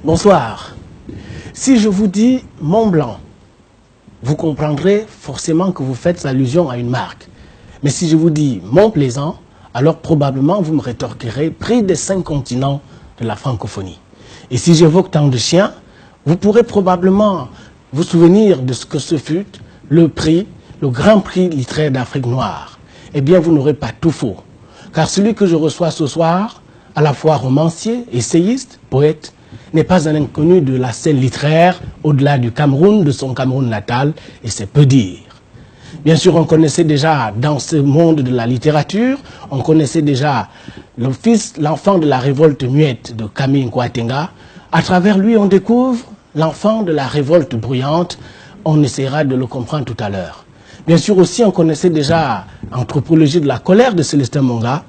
Bonsoir. Si je vous dis Mont Blanc, vous comprendrez forcément que vous faites allusion à une marque. Mais si je vous dis Mont Plaisant, alors probablement vous me rétorquerez prix des 5 continents de la francophonie. Et si j'évoque Temps de Chien, vous pourrez probablement vous souvenir de ce que ce fut le Grand Prix littéraire d'Afrique noire. Eh bien, vous n'aurez pas tout faux. Car celui que je reçois ce soir, à la fois romancier, essayiste, poète, n'est pas un inconnu de la scène littéraire au-delà du Cameroun, de son Cameroun natal, et c'est peu dire. Bien sûr, on connaissait déjà dans ce monde de la littérature, on connaissait déjà l'enfant de la révolte muette de Camille Nkwatenga. À travers lui, on découvre l'enfant de la révolte bruyante. On essaiera de le comprendre tout à l'heure. Bien sûr aussi, on connaissait déjà Anthropologie de la colère de Célestin Monga.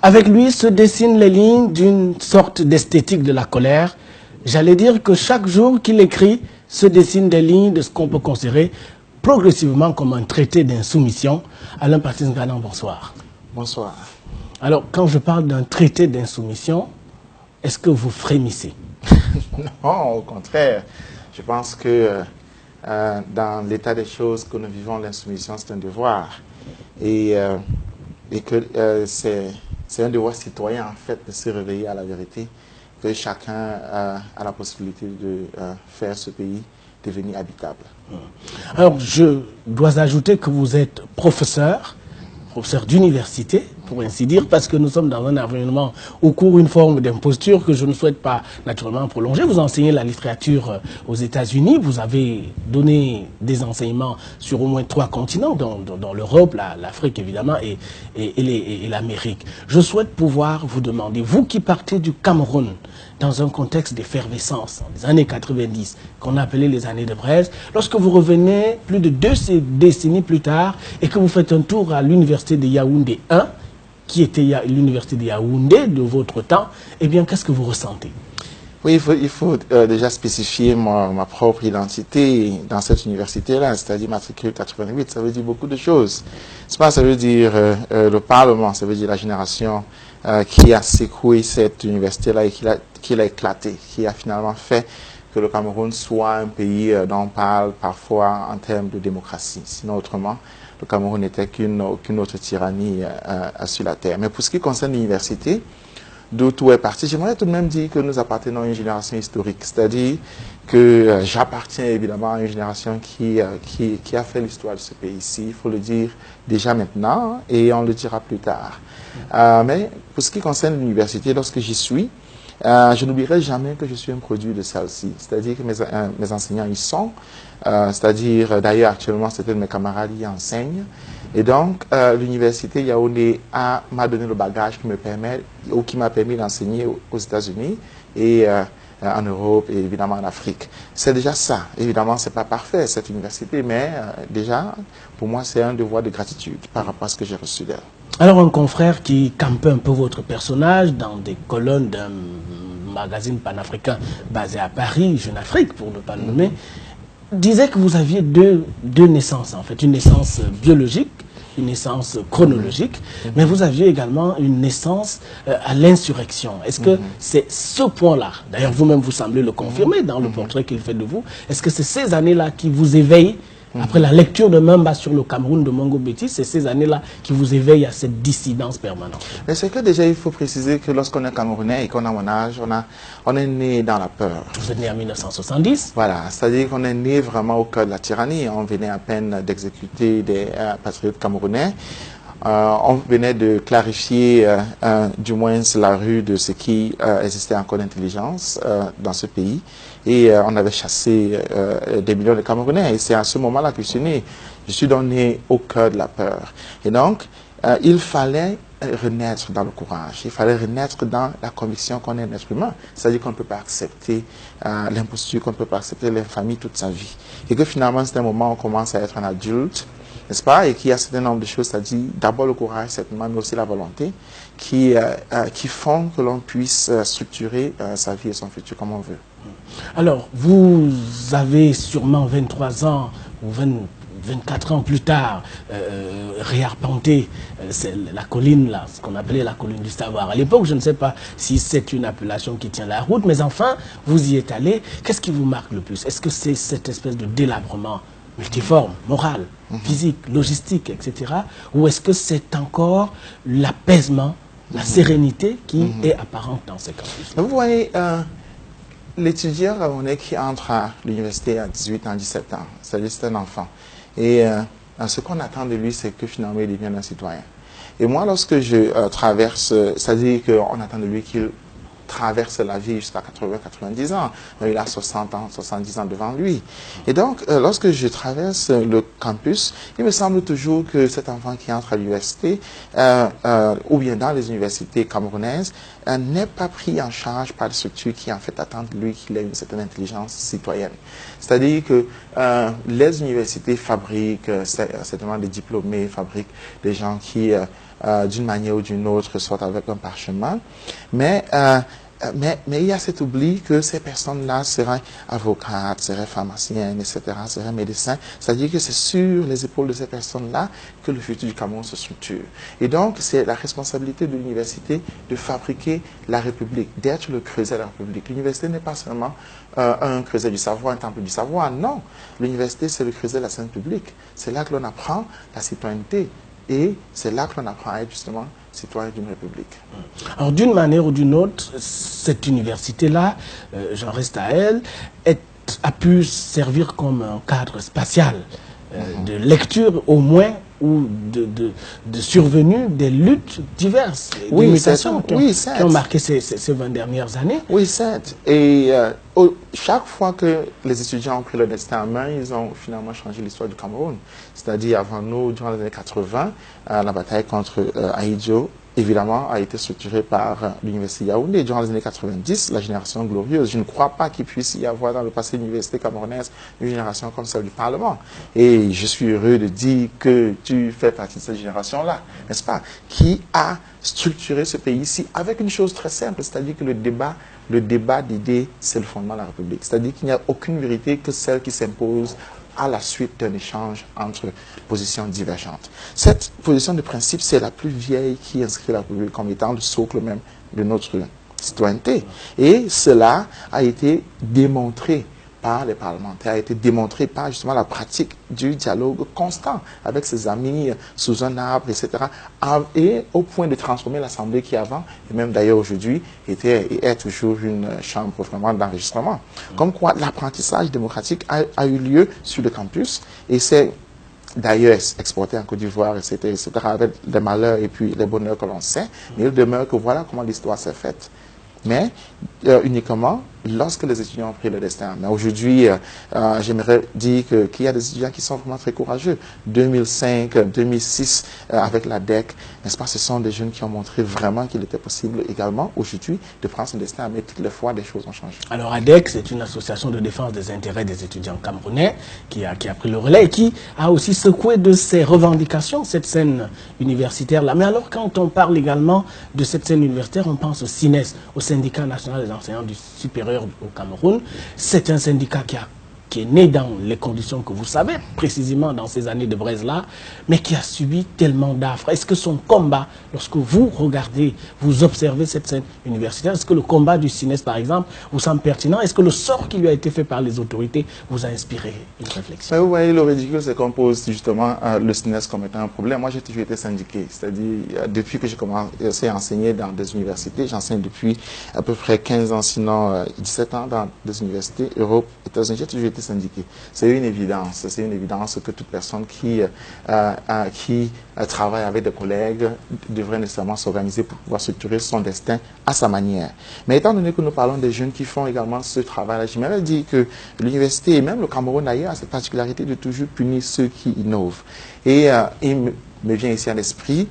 Avec lui se dessinent les lignes d'une sorte d'esthétique de la colère. J'allais dire que chaque jour qu'il écrit, se dessinent des lignes de ce qu'on peut considérer progressivement comme un traité d'insoumission. Alain Patis-Nganan, bonsoir. Bonsoir. Alors, quand je parle d'un traité d'insoumission, est-ce que vous frémissez? Non, au contraire. Je pense que dans l'état des choses que nous vivons, l'insoumission, c'est un devoir. Et que c'est un devoir citoyen, en fait, de se réveiller à la vérité, que chacun a la possibilité de faire ce pays devenir habitable. Alors, je dois ajouter que vous êtes professeur d'université, pour ainsi dire, parce que nous sommes dans un environnement où court une forme d'imposture que je ne souhaite pas naturellement prolonger. Vous enseignez la littérature aux États-Unis, vous avez donné des enseignements sur au moins 3 continents, dans l'Europe, l'Afrique évidemment, et l'Amérique. Je souhaite pouvoir vous demander, vous qui partez du Cameroun, dans un contexte d'effervescence, des années 90, qu'on appelait les années de braise, lorsque vous revenez plus de 2 décennies plus tard et que vous faites un tour à l'université de Yaoundé 1, qui était l'université de Yaoundé de votre temps, eh bien, qu'est-ce que vous ressentez? Oui, il faut déjà spécifier ma propre identité dans cette université-là, c'est-à-dire matricule 88, ça veut dire beaucoup de choses. Ça veut dire le Parlement, ça veut dire la génération qui a secoué cette université-là et qui l'a éclaté, qui a finalement fait que le Cameroun soit un pays dont on parle parfois en termes de démocratie. Sinon, autrement, le Cameroun n'était qu'une autre tyrannie sur la terre. Mais pour ce qui concerne l'université, d'où tout est parti, j'aimerais tout de même dire que nous appartenons à une génération historique. C'est-à-dire que j'appartiens évidemment à une génération qui a fait l'histoire de ce pays-ci. Il faut le dire déjà maintenant et on le dira plus tard. Mais pour ce qui concerne l'université, lorsque j'y suis, je n'oublierai jamais que je suis un produit de celle-ci. C'est-à-dire que mes enseignants y sont. C'est-à-dire, d'ailleurs, actuellement, certains de mes camarades y enseignent. Et donc, l'université Yaoundé m'a donné le bagage qui m'a permis d'enseigner aux États-Unis et en Europe et évidemment en Afrique. C'est déjà ça. Évidemment, c'est pas parfait, cette université, mais déjà, pour moi, c'est un devoir de gratitude par rapport à ce que j'ai reçu d'elle. Alors, un confrère qui campait un peu votre personnage dans des colonnes d'un magazine panafricain basé à Paris, Jeune Afrique, pour ne pas le nommer, disait que vous aviez deux naissances, en fait. Une naissance biologique, une naissance chronologique, mais vous aviez également une naissance à l'insurrection. Est-ce que c'est ce point-là, d'ailleurs vous-même vous semblez le confirmer dans le portrait qu'il fait de vous, est-ce que c'est ces années-là qui vous éveillent, après la lecture de Mamba sur le Cameroun de Mongo Betty, c'est ces années-là qui vous éveillent à cette dissidence permanente? Mais c'est que déjà il faut préciser que lorsqu'on est Camerounais et qu'on a mon âge, on est né dans la peur. Vous êtes né en 1970? Voilà, c'est-à-dire qu'on est né vraiment au cœur de la tyrannie. On venait à peine d'exécuter des patriotes camerounais. On venait de clarifier du moins la rue de ce qui existait encore d'intelligence dans ce pays. Et on avait chassé des millions de Camerounais. Et c'est à ce moment-là que je suis né. Je suis donc né au cœur de la peur. Et donc, il fallait renaître dans le courage. Il fallait renaître dans la conviction qu'on est un être humain. C'est-à-dire qu'on ne peut pas accepter l'imposture, qu'on ne peut pas accepter l'infamie toute sa vie. Et que finalement, c'est un moment où on commence à être un adulte, n'est-ce pas? Et qu'il y a un certain nombre de choses, c'est-à-dire d'abord le courage, certainement, mais aussi la volonté, qui font que l'on puisse structurer sa vie et son futur comme on veut. Alors, vous avez sûrement 23 ans, ou 24 ans plus tard, réarpenter la colline, là, ce qu'on appelait la colline du savoir. À l'époque, je ne sais pas si c'est une appellation qui tient la route, mais enfin, vous y êtes allé. Qu'est-ce qui vous marque le plus? Est-ce que c'est cette espèce de délabrement multiforme, moral, physique, logistique, etc. Ou est-ce que c'est encore l'apaisement, la sérénité qui est apparente dans ces campus? Vous voyez, l'étudiant gabonais qui entre à l'université à 18 ans, 17 ans, c'est-à-dire c'est un enfant. Et ce qu'on attend de lui, c'est que finalement il devienne un citoyen. Et moi, lorsque je traverse, c'est-à-dire qu'on attend de lui qu'il traverse la vie jusqu'à 80-90 ans. Il a 60 ans, 70 ans devant lui. Et donc, lorsque je traverse le campus, il me semble toujours que cet enfant qui entre à l'université, ou bien dans les universités camerounaises, n'est pas pris en charge par les structures qui en fait attendent de lui qu'il ait une certaine intelligence citoyenne. C'est-à-dire que les universités fabriquent certainement des diplômés, fabriquent des gens qui, d'une manière ou d'une autre, sortent avec un parchemin, mais il y a cet oubli que ces personnes-là seraient avocates, seraient pharmaciennes, etc., seraient médecins. C'est-à-dire que c'est sur les épaules de ces personnes-là que le futur du Cameroun se structure. Et donc, c'est la responsabilité de l'université de fabriquer la République, d'être le creuset de la République. L'université n'est pas seulement un creuset du savoir, un temple du savoir. Non, l'université, c'est le creuset de la scène publique. C'est là que l'on apprend la citoyenneté. Et c'est là que l'on apprend à être justement citoyen d'une république. Alors d'une manière ou d'une autre, cette université-là, j'en reste à elle, a pu servir comme un cadre spatial de lecture au moins ou de survenue des luttes diverses, des mutations qui ont marqué ces 20 dernières années. Oui, certes. Et chaque fois que les étudiants ont pris le destin en main, ils ont finalement changé l'histoire du Cameroun. C'est-à-dire, avant nous, durant les années 80, la bataille contre Ahidjo, évidemment, a été structurée par l'Université Yaoundé. Durant les années 90, la génération glorieuse. Je ne crois pas qu'il puisse y avoir dans le passé de l'université camerounaise une génération comme celle du Parlement. Et je suis heureux de dire que tu fais partie de cette génération-là, n'est-ce pas, qui a structuré ce pays-ci avec une chose très simple, c'est-à-dire que le débat d'idées, c'est le fondement de la République. C'est-à-dire qu'il n'y a aucune vérité que celle qui s'impose à la suite d'un échange entre positions divergentes. Cette position de principe, c'est la plus vieille qui inscrit la République comme étant le socle même de notre citoyenneté. Et cela a été démontré par les parlementaires, a été démontré par justement la pratique du dialogue constant avec ses amis sous un arbre, etc. Et au point de transformer l'Assemblée qui avant, et même d'ailleurs aujourd'hui, était et est toujours une chambre vraiment d'enregistrement. Comme quoi l'apprentissage démocratique a eu lieu sur le campus et c'est d'ailleurs exporté en Côte d'Ivoire, etc., avec les malheurs et puis les bonheurs que l'on sait, mais il demeure que voilà comment l'histoire s'est faite. Mais uniquement lorsque les étudiants ont pris le destin. Mais aujourd'hui, j'aimerais dire qu'il y a des étudiants qui sont vraiment très courageux. 2005, 2006, avec la DEC, n'est-ce pas, ce sont des jeunes qui ont montré vraiment qu'il était possible également aujourd'hui de prendre son destin, mais toutes les fois, des choses ont changé. Alors ADEC, c'est une association de défense des intérêts des étudiants camerounais qui a pris le relais et qui a aussi secoué de ses revendications cette scène universitaire-là. Mais alors, quand on parle également de cette scène universitaire, on pense au SINES, au Syndicat national des enseignants du supérieur au Cameroun. C'est un syndicat qui est né dans les conditions que vous savez, précisément dans ces années de braise-là, mais qui a subi tellement d'affres. Est-ce que son combat, lorsque vous regardez, vous observez cette scène universitaire, est-ce que le combat du SINES, par exemple, vous semble pertinent? Est-ce que le sort qui lui a été fait par les autorités vous a inspiré une réflexion? Mais vous voyez, le ridicule, c'est qu'on pose justement le SINES comme étant un problème. Moi, j'ai toujours été syndiqué, c'est-à-dire, depuis que j'ai commencé à enseigner dans des universités, j'enseigne depuis à peu près 15 ans, sinon 17 ans dans des universités, Europe, États-Unis, j'ai toujours été syndiqué. C'est une évidence que toute personne qui travaille avec des collègues devrait nécessairement s'organiser pour pouvoir structurer son destin à sa manière. Mais étant donné que nous parlons des jeunes qui font également ce travail-là, j'aimerais dire que l'université et même le Cameroun d'ailleurs a cette particularité de toujours punir ceux qui innovent. Et il me vient ici à l'esprit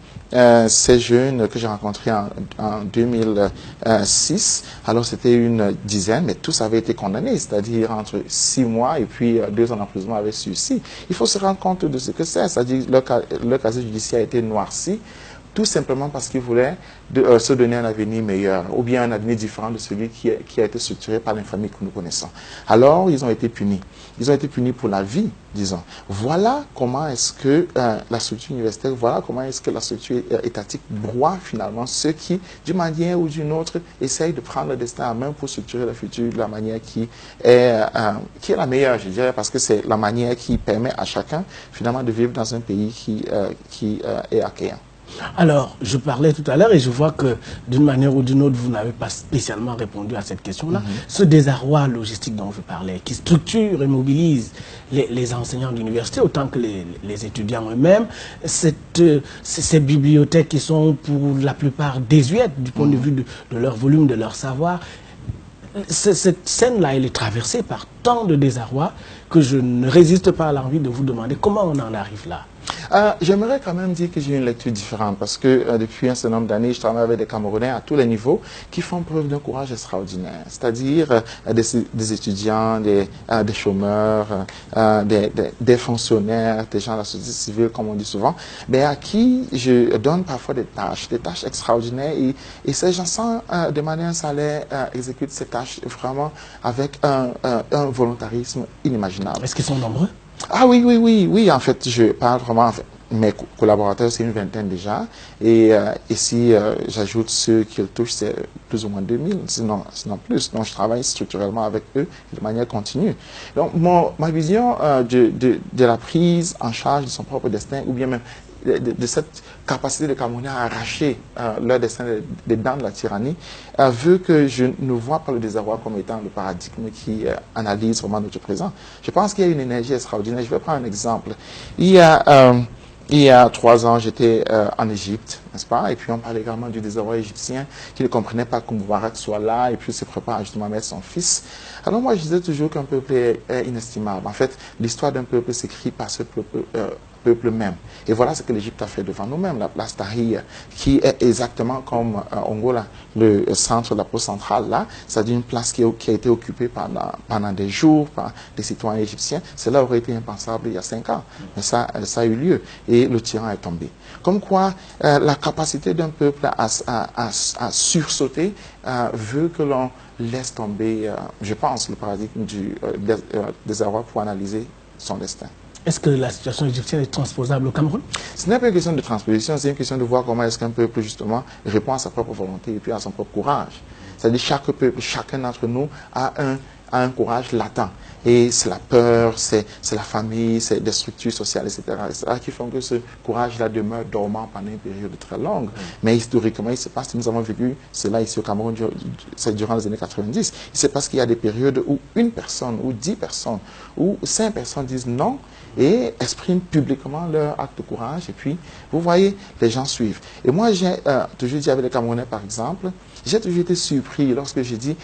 ces jeunes que j'ai rencontrés en 2006. Alors c'était une dizaine, mais tous avaient été condamnés, c'est-à-dire entre 6 mois et puis 2 ans d'emprisonnement avec sursis. Il faut se rendre compte de ce que c'est, c'est-à-dire leur casier judiciaire a été noirci. tout simplement parce qu'ils voulaient se donner un avenir meilleur, ou bien un avenir différent de celui qui a été structuré par l'infamie que nous connaissons. Alors, ils ont été punis. Ils ont été punis pour la vie, disons. Voilà comment est-ce que la structure universitaire, voilà comment est-ce que la structure étatique broie finalement ceux qui, d'une manière ou d'une autre, essayent de prendre le destin en main pour structurer le futur de la manière qui est la meilleure, je dirais, parce que c'est la manière qui permet à chacun finalement de vivre dans un pays qui est accueillant. Alors, je parlais tout à l'heure et je vois que d'une manière ou d'une autre, vous n'avez pas spécialement répondu à cette question-là. Ce désarroi logistique dont je parlais, qui structure et mobilise les enseignants d'université autant que les étudiants eux-mêmes, ces bibliothèques qui sont pour la plupart désuètes du point de vue de leur volume, de leur savoir, cette scène-là, elle est traversée par tant de désarroi que je ne résiste pas à l'envie de vous demander comment on en arrive là. J'aimerais quand même dire que j'ai une lecture différente parce que depuis un certain nombre d'années, je travaille avec des Camerounais à tous les niveaux qui font preuve d'un courage extraordinaire. C'est-à-dire des étudiants, des chômeurs, des fonctionnaires, des gens de la société civile, comme on dit souvent, mais à qui je donne parfois des tâches extraordinaires et ces gens, sans demander un salaire, exécutent ces tâches vraiment avec un volontarisme inimaginable. Est-ce qu'ils sont nombreux? Ah oui, en fait, je parle vraiment, en fait, mes collaborateurs, c'est une vingtaine déjà, et si j'ajoute ceux qui le touchent, c'est plus ou moins 2000, sinon plus. Donc, je travaille structurellement avec eux de manière continue. Donc, ma vision de la prise en charge de son propre destin, ou bien même de cette capacité de Camerounais à arracher leur destin des dents de la tyrannie, veut que je ne vois pas le désarroi comme étant le paradigme qui analyse vraiment notre présent. Je pense qu'il y a une énergie extraordinaire. Je vais prendre un exemple. Il y a 3 ans, j'étais en Égypte, n'est-ce pas? Et puis on parlait également du désarroi égyptien, qui ne comprenait pas que Moubarak soit là, et puis se prépare justement à mettre son fils. Alors moi, je disais toujours qu'un peuple est inestimable. En fait, l'histoire d'un peuple s'écrit par ce peuple même. Et voilà ce que l'Égypte a fait devant nous-mêmes, la place Tahrir, qui est exactement comme Angola, le centre, la pose centrale là, c'est-à-dire une place qui a été occupée pendant des jours par des citoyens égyptiens. Cela aurait été impensable il y a 5 ans, mais ça a eu lieu et le tyran est tombé. Comme quoi, la capacité d'un peuple à sursauter veut que l'on laisse tomber, je pense, le paradigme du désarroi pour analyser son destin. Est-ce que la situation égyptienne est transposable au Cameroun? Ce n'est pas une question de transposition, c'est une question de voir comment est-ce qu'un peuple, justement, répond à sa propre volonté et puis à son propre courage. C'est-à-dire chaque peuple, chacun d'entre nous a un courage latent. Et c'est la peur, c'est la famille, c'est des structures sociales, etc., qui font que ce courage-là demeure dormant pendant une période très longue. Mais historiquement, il se passe, nous avons vécu cela ici au Cameroun, c'est durant les années 90. Il se passe qu'il y a des périodes où une personne, ou 10 personnes, ou 5 personnes disent non, et expriment publiquement leur acte de courage. Et puis, vous voyez, les gens suivent. Et moi, j'ai toujours dit avec les Camerounais, par exemple, j'ai toujours été surpris lorsque j'ai dit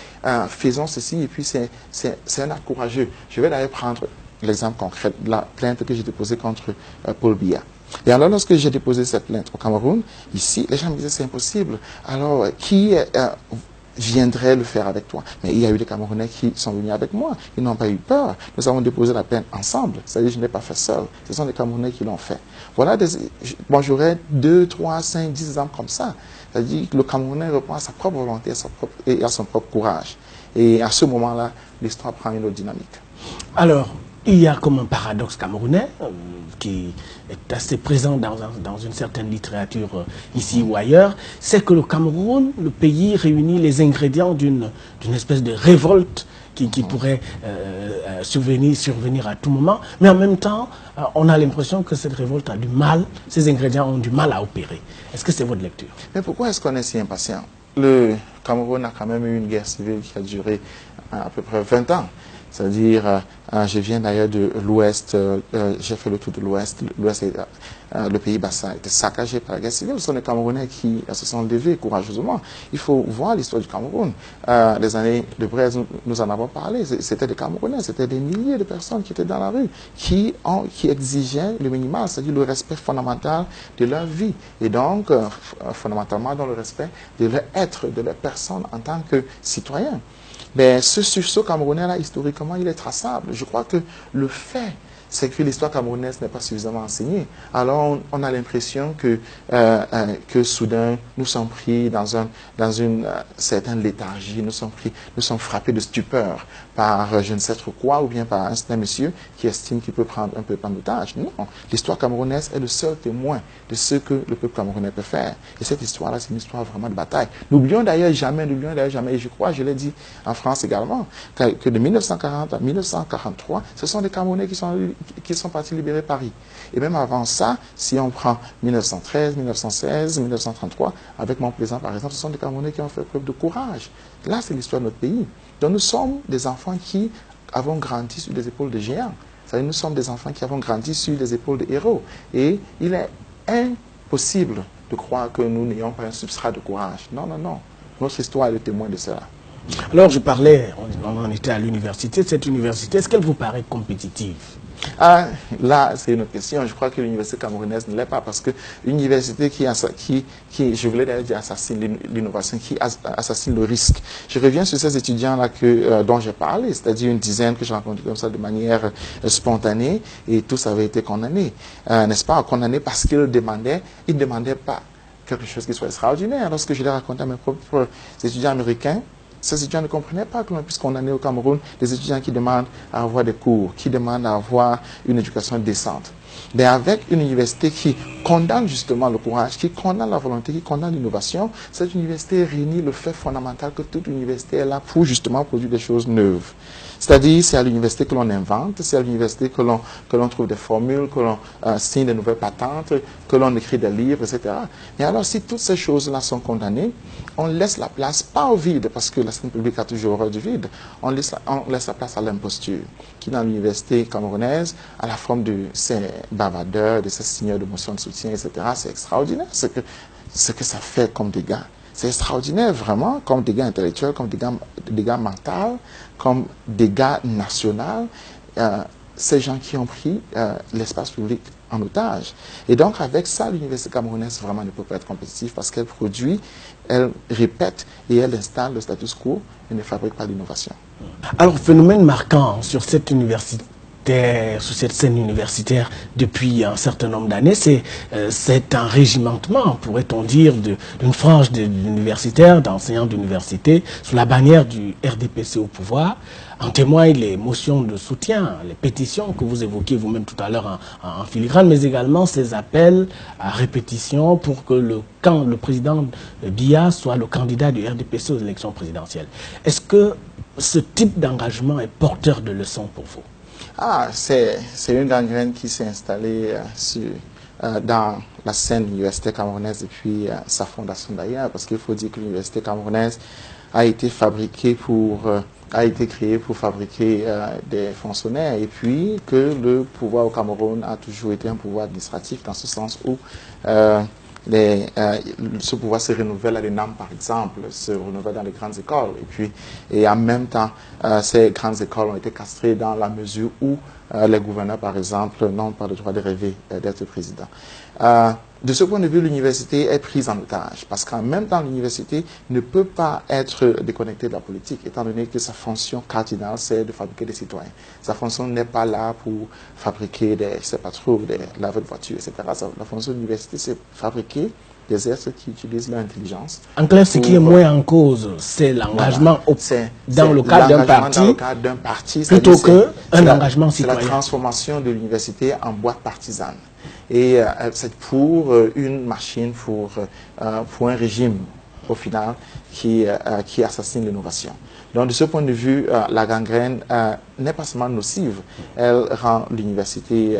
faisons ceci, et puis c'est un acte courageux. Je vais d'ailleurs prendre l'exemple concret de la plainte que j'ai déposée contre Paul Biya. Et alors, lorsque j'ai déposé cette plainte au Cameroun, ici, les gens me disaient c'est impossible. Alors, qui viendrait le faire avec toi? Mais il y a eu des Camerounais qui sont venus avec moi. Ils n'ont pas eu peur. Nous avons déposé la plainte ensemble. C'est-à-dire, je ne l'ai pas fait seul. Ce sont des Camerounais qui l'ont fait. Voilà, bon, j'aurais 2, 3, 5, 10 exemples comme ça. C'est-à-dire que le Camerounais reprend à sa propre volonté et à son propre courage. Et à ce moment-là, l'histoire prend une autre dynamique. Alors, il y a comme un paradoxe camerounais qui est assez présent dans une certaine littérature ici ou ailleurs, c'est que le Cameroun, le pays, réunit les ingrédients d'une espèce de révolte qui pourrait survenir à tout moment, mais en même temps, on a l'impression que cette révolte a du mal, ces ingrédients ont du mal à opérer. Est-ce que c'est votre lecture? Mais pourquoi est-ce qu'on est si impatient? Le Cameroun a quand même eu une guerre civile qui a duré à peu près 20 ans. C'est-à-dire, je viens d'ailleurs de l'Ouest, j'ai fait le tour de l'Ouest. L'Ouest, le pays bassin était saccagé par la guerre civile. Ce sont les Camerounais qui se sont levés courageusement. Il faut voir l'histoire du Cameroun. Les années de braise, nous en avons parlé. C'était des Camerounais, c'était des milliers de personnes qui étaient dans la rue, qui exigeaient le minimal, c'est-à-dire le respect fondamental de leur vie. Et donc, fondamentalement, dans le respect de leur être, de leur personne en tant que citoyen. Mais ce sursaut camerounais-là, historiquement, il est traçable. Je crois que le fait c'est que l'histoire camerounaise n'est pas suffisamment enseignée. Alors, on a l'impression que soudain, nous sommes pris dans une certaine léthargie, nous sommes frappés de stupeur par je ne sais trop quoi, ou bien par un certain monsieur qui estime qu'il peut prendre un peuple en otage. Non, l'histoire camerounaise est le seul témoin de ce que le peuple camerounais peut faire. Et cette histoire-là, c'est une histoire vraiment de bataille. N'oublions d'ailleurs jamais, et je crois, je l'ai dit en France également, que de 1940 à 1943, ce sont les Camerounais qui sont partis libérer Paris. Et même avant ça, si on prend 1913, 1916, 1933, avec Mont-Plaisant par exemple, ce sont des Camerounais qui ont fait preuve de courage. Là, c'est l'histoire de notre pays. Donc nous sommes des enfants qui avons grandi sur les épaules de géants. C'est-à-dire nous sommes des enfants qui avons grandi sur les épaules de héros. Et il est impossible de croire que nous n'ayons pas un substrat de courage. Non, non, non. Notre histoire est le témoin de cela. Alors je parlais, on en était à l'université, cette université, est-ce qu'elle vous paraît compétitive? Ah, là, c'est une autre question. Je crois que l'université camerounaise ne l'est pas parce que l'université qui, je voulais d'ailleurs dire, assassine l'innovation, qui assassine le risque. Je reviens sur ces étudiants-là dont j'ai parlé, c'est-à-dire une dizaine que j'ai rencontrés comme ça de manière spontanée et tous avaient été condamnés. N'est-ce pas? Condamnés parce qu'ils ne demandaient pas quelque chose qui soit extraordinaire. Lorsque je l'ai raconté à mes propres étudiants américains, ces étudiants ne comprenaient pas que l'on puisse condamner au Cameroun des étudiants qui demandent à avoir des cours, qui demandent à avoir une éducation décente. Mais avec une université qui condamne justement le courage, qui condamne la volonté, qui condamne l'innovation, cette université réunit le fait fondamental que toute université est là pour justement produire des choses neuves. C'est-à-dire, c'est à l'université que l'on invente, c'est à l'université que l'on trouve des formules, que l'on signe de nouvelles patentes, que l'on écrit des livres, etc. Mais alors, si toutes ces choses-là sont condamnées, on laisse la place, pas au vide, parce que la scène publique a toujours horreur du vide, on laisse la place à l'imposture, qui dans l'université camerounaise a la forme de ces bavardeurs, de ces signeurs de motion de soutien, etc. C'est extraordinaire ce que ça fait comme dégâts. C'est extraordinaire vraiment, comme dégâts intellectuels, comme dégâts mentaux, comme dégâts nationaux. Ces gens qui ont pris l'espace public en otage. Et donc, avec ça, l'université camerounaise vraiment ne peut pas être compétitive parce qu'elle produit, elle répète et elle installe le status quo et ne fabrique pas l'innovation. Alors, phénomène marquant sur cette université, sur cette scène universitaire depuis un certain nombre d'années, c'est cet enrégimentement, pourrait-on dire, d'une frange d'universitaires, d'enseignants d'université, sous la bannière du RDPC au pouvoir. En témoignent les motions de soutien, les pétitions que vous évoquiez vous-même tout à l'heure en filigrane, mais également ces appels à répétition pour que le président Biya soit le candidat du RDPC aux élections présidentielles. Est-ce que ce type d'engagement est porteur de leçons pour vous? Ah, c'est une gangrène qui s'est installée dans la scène universitaire camerounaise depuis sa fondation d'ailleurs, parce qu'il faut dire que l'université camerounaise a été créée pour fabriquer des fonctionnaires, et puis que le pouvoir au Cameroun a toujours été un pouvoir administratif, dans ce sens où ce pouvoir se renouvelle à l'ENAM, par exemple, se renouvelle dans les grandes écoles. Et en même temps, ces grandes écoles ont été castrées dans la mesure où les gouverneurs, par exemple, n'ont pas le droit de rêver d'être président. De ce point de vue, l'université est prise en otage parce qu'en même temps, l'université ne peut pas être déconnectée de la politique, étant donné que sa fonction cardinale, c'est de fabriquer des citoyens. Sa fonction n'est pas là pour fabriquer des laveurs de voitures, etc. La fonction de l'université, c'est fabriquer des êtres qui utilisent leur intelligence. En clair, ce qui est moins en cause, c'est l'engagement dans le cadre d'un parti, plutôt qu'un engagement citoyen. C'est la transformation de l'université en boîte partisane. Et c'est pour une machine, pour un régime, au final, qui assassine l'innovation. Donc, de ce point de vue, la gangrène n'est pas seulement nocive, elle rend l'université,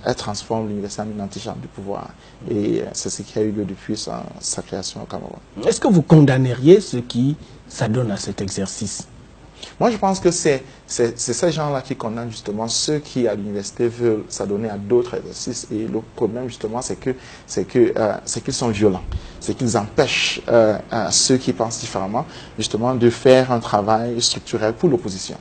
elle transforme l'université en une antichambre du pouvoir. Et c'est ce qui a eu lieu depuis sa création au Cameroun. Est-ce que vous condamneriez ceux qui s'adonnent à cet exercice? Moi, je pense que c'est ces gens-là qui condamnent justement ceux qui, à l'université, veulent s'adonner à d'autres exercices. Et le problème, justement, c'est qu'ils sont violents. C'est qu'ils empêchent ceux qui pensent différemment, justement, de faire un travail structurel pour l'opposition.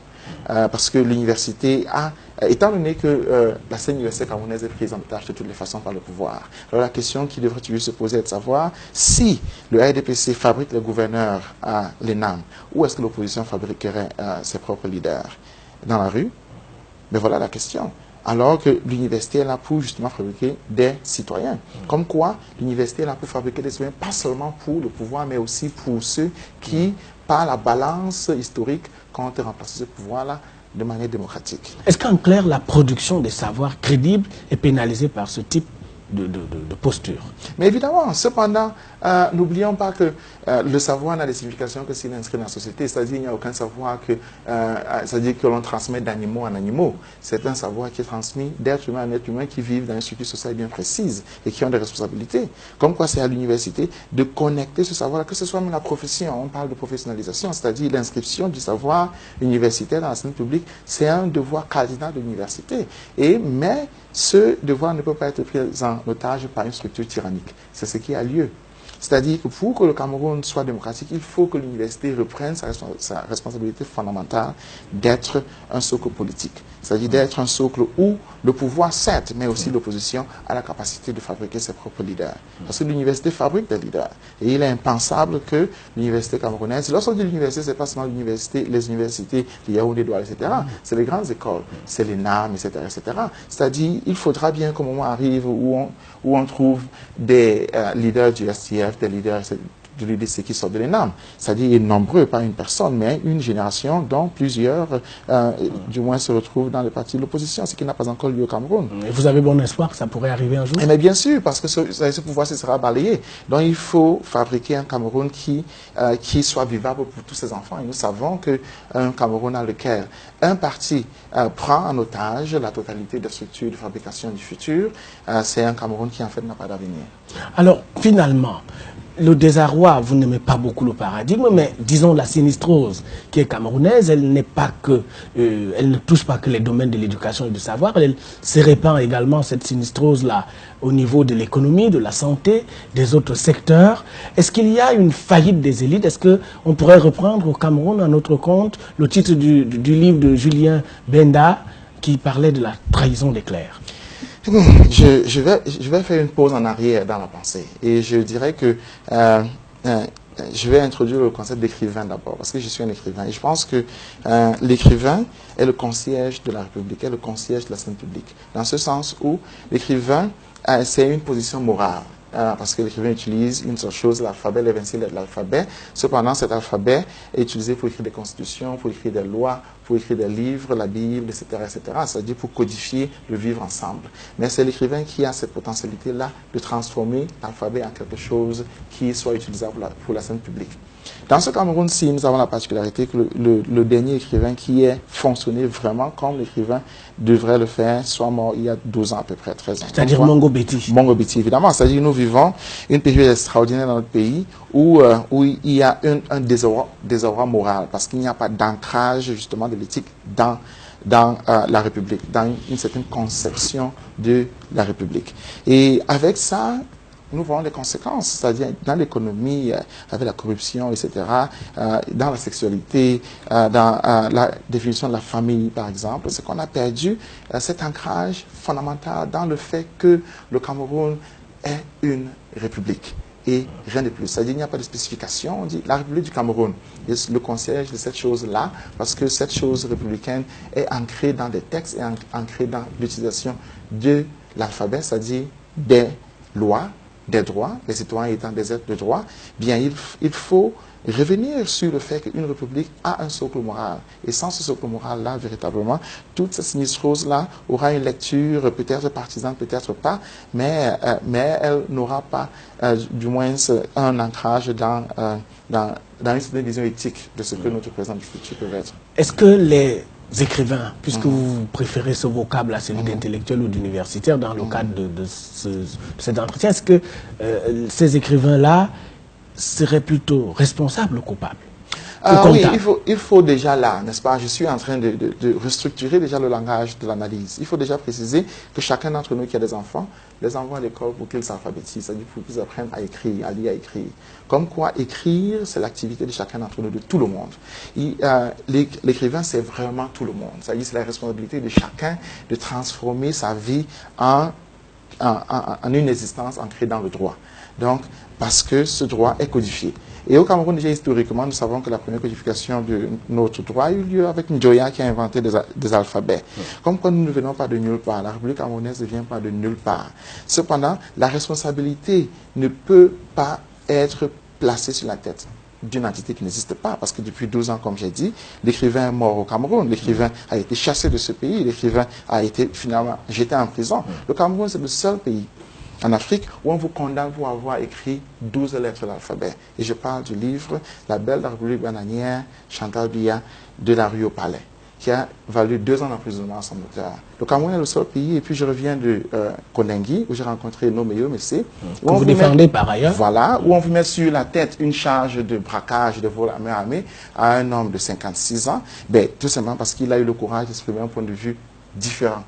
Parce que l'université a, étant donné que la scène universitaire camerounaise est prise en otage de toutes les façons par le pouvoir, alors la question qui devrait toujours se poser est de savoir si le RDPC fabrique les gouverneurs à l'ENAM, ou est-ce que l'opposition fabriquerait ses propres leaders dans la rue? Mais voilà la question. alors que l'université est là pour justement fabriquer des citoyens. Comme quoi, l'université est là pour fabriquer des citoyens, pas seulement pour le pouvoir, mais aussi pour ceux qui, par la balance historique, quand on remplace ce pouvoir-là de manière démocratique. Est-ce qu'en clair, la production des savoirs crédibles est pénalisée par ce type de posture? Mais évidemment, cependant, n'oublions pas que le savoir n'a des significations que s'il est inscrit dans la société. C'est-à-dire qu'il n'y a aucun savoir c'est-à-dire que l'on transmet d'animaux en animaux. C'est un savoir qui est transmis d'être humain en être humain qui vivent dans une structure sociale bien précise et qui ont des responsabilités. Comme quoi c'est à l'université de connecter ce savoir, que ce soit même la profession. On parle de professionnalisation, c'est-à-dire l'inscription du savoir universitaire dans la scène publique. C'est un devoir cardinal de l'université. Mais ce devoir ne peut pas être pris en otage par une structure tyrannique. C'est ce qui a lieu. C'est-à-dire que pour que le Cameroun soit démocratique, il faut que l'université reprenne sa responsabilité fondamentale d'être un socle politique. C'est-à-dire d'être un socle où le pouvoir, certes, mais aussi l'opposition a la capacité de fabriquer ses propres leaders. Parce que l'université fabrique des leaders. Et il est impensable que l'université camerounaise, lorsqu'on dit l'université, c'est pas seulement l'université, les universités, les Yaoundé, Douala, etc. C'est les grandes écoles, c'est les NAM, etc., etc. C'est-à-dire, il faudra bien qu'au moment arrive où on trouve des leaders du STF, des leaders de l'UDC qui sortent de l'ENAM. C'est-à-dire nombreux, pas une personne, mais une génération dont plusieurs, du moins, se retrouvent dans le parti de l'opposition, ce qui n'a pas encore lieu au Cameroun. Et vous avez bon espoir que ça pourrait arriver un jour? Mais bien sûr, parce que ce pouvoir se sera balayé. Donc il faut fabriquer un Cameroun qui soit vivable pour tous ses enfants. Et nous savons qu'un Cameroun dans lequel un parti prend en otage la totalité des structures de fabrication du futur, c'est un Cameroun qui en fait n'a pas d'avenir. Alors, finalement, le désarroi, vous n'aimez pas beaucoup le paradigme, mais disons la sinistrose qui est camerounaise, elle n'est pas que, elle ne touche pas que les domaines de l'éducation et du savoir, elle se répand également, cette sinistrose-là, au niveau de l'économie, de la santé, des autres secteurs. Est-ce qu'il y a une faillite des élites? Est-ce qu'on pourrait reprendre au Cameroun, à notre compte, le titre du livre de Julien Benda qui parlait de la trahison des clercs? Je vais faire une pause en arrière dans la pensée et je dirais que je vais introduire le concept d'écrivain d'abord parce que je suis un écrivain et je pense que l'écrivain est le concierge de la République, est le concierge de la scène publique, dans ce sens où l'écrivain c'est une position morale. Parce que l'écrivain utilise une seule chose, l'alphabet, l'évincile de l'alphabet. Cependant, cet alphabet est utilisé pour écrire des constitutions, pour écrire des lois, pour écrire des livres, la Bible, etc., etc. C'est-à-dire pour codifier le vivre ensemble. Mais c'est l'écrivain qui a cette potentialité-là de transformer l'alphabet en quelque chose qui soit utilisable pour la scène publique. Dans ce Cameroun-ci, nous avons la particularité que le dernier écrivain qui ait fonctionné vraiment comme l'écrivain devrait le faire soit mort il y a 12 ans à peu près, 13 ans. C'est-à-dire Mongo Betty. Mongo Betty, évidemment. C'est-à-dire que nous vivons une période extraordinaire dans notre pays où il y a un désarroi moral parce qu'il n'y a pas d'ancrage justement de l'éthique dans la République, dans une certaine conception de la République. Et avec ça, nous voyons les conséquences, c'est-à-dire dans l'économie, avec la corruption, etc., dans la sexualité, dans la définition de la famille, par exemple, c'est qu'on a perdu cet ancrage fondamental dans le fait que le Cameroun est une république. Et rien de plus. C'est-à-dire qu'il n'y a pas de spécification. On dit la République du Cameroun est le concierge de cette chose-là, parce que cette chose républicaine est ancrée dans des textes et ancrée dans l'utilisation de l'alphabet, c'est-à-dire des lois, des droits, les citoyens étant des êtres de droit. Bien, il faut revenir sur le fait qu'une république a un socle moral. Et sans ce socle moral-là, véritablement, toute cette sinistrose-là aura une lecture peut-être partisane, peut-être pas, mais elle n'aura pas, du moins, un ancrage dans une certaine vision éthique de ce que notre présent du futur peut être. Est-ce que les écrivains, puisque vous préférez ce vocable à celui d'intellectuel ou d'universitaire dans le cadre de cet entretien, est-ce que ces écrivains-là seraient plutôt responsables ou coupables? Oui, il faut déjà là, n'est-ce pas? Je suis en train de restructurer déjà le langage de l'analyse. Il faut déjà préciser que chacun d'entre nous qui a des enfants, les envoie à l'école pour qu'ils s'alphabétisent, c'est-à-dire pour qu'ils apprennent à écrire, à lire, à écrire. Comme quoi, écrire, c'est l'activité de chacun d'entre nous, de tout le monde. L'écrivain, c'est vraiment tout le monde. C'est-à-dire c'est la responsabilité de chacun de transformer sa vie en en une existence ancrée dans le droit. Donc, parce que ce droit est codifié. Et au Cameroun, déjà historiquement, nous savons que la première codification de notre droit a eu lieu avec Njoya qui a inventé des alphabets. Comme quoi nous ne venons pas de nulle part, la République camerounaise ne vient pas de nulle part. Cependant, la responsabilité ne peut pas être placée sur la tête d'une entité qui n'existe pas, parce que depuis 12 ans, comme j'ai dit, l'écrivain est mort au Cameroun, l'écrivain a été chassé de ce pays, l'écrivain a été finalement jeté en prison. Le Cameroun, c'est le seul pays en Afrique où on vous condamne pour avoir écrit 12 lettres de l'alphabet. Et je parle du livre La Belle de la République bananière, Chantal Biya, de la rue au Palais, qui a valu 2 ans d'emprisonnement à son auteur. Le Cameroun est le seul pays, et puis je reviens de Kondengi, où j'ai rencontré Nomeyo Messé. Que vous défendez par ailleurs. Voilà, où on vous met sur la tête une charge de braquage, de vol à main armée à un homme de 56 ans, ben, tout simplement parce qu'il a eu le courage d'exprimer un point de vue différent.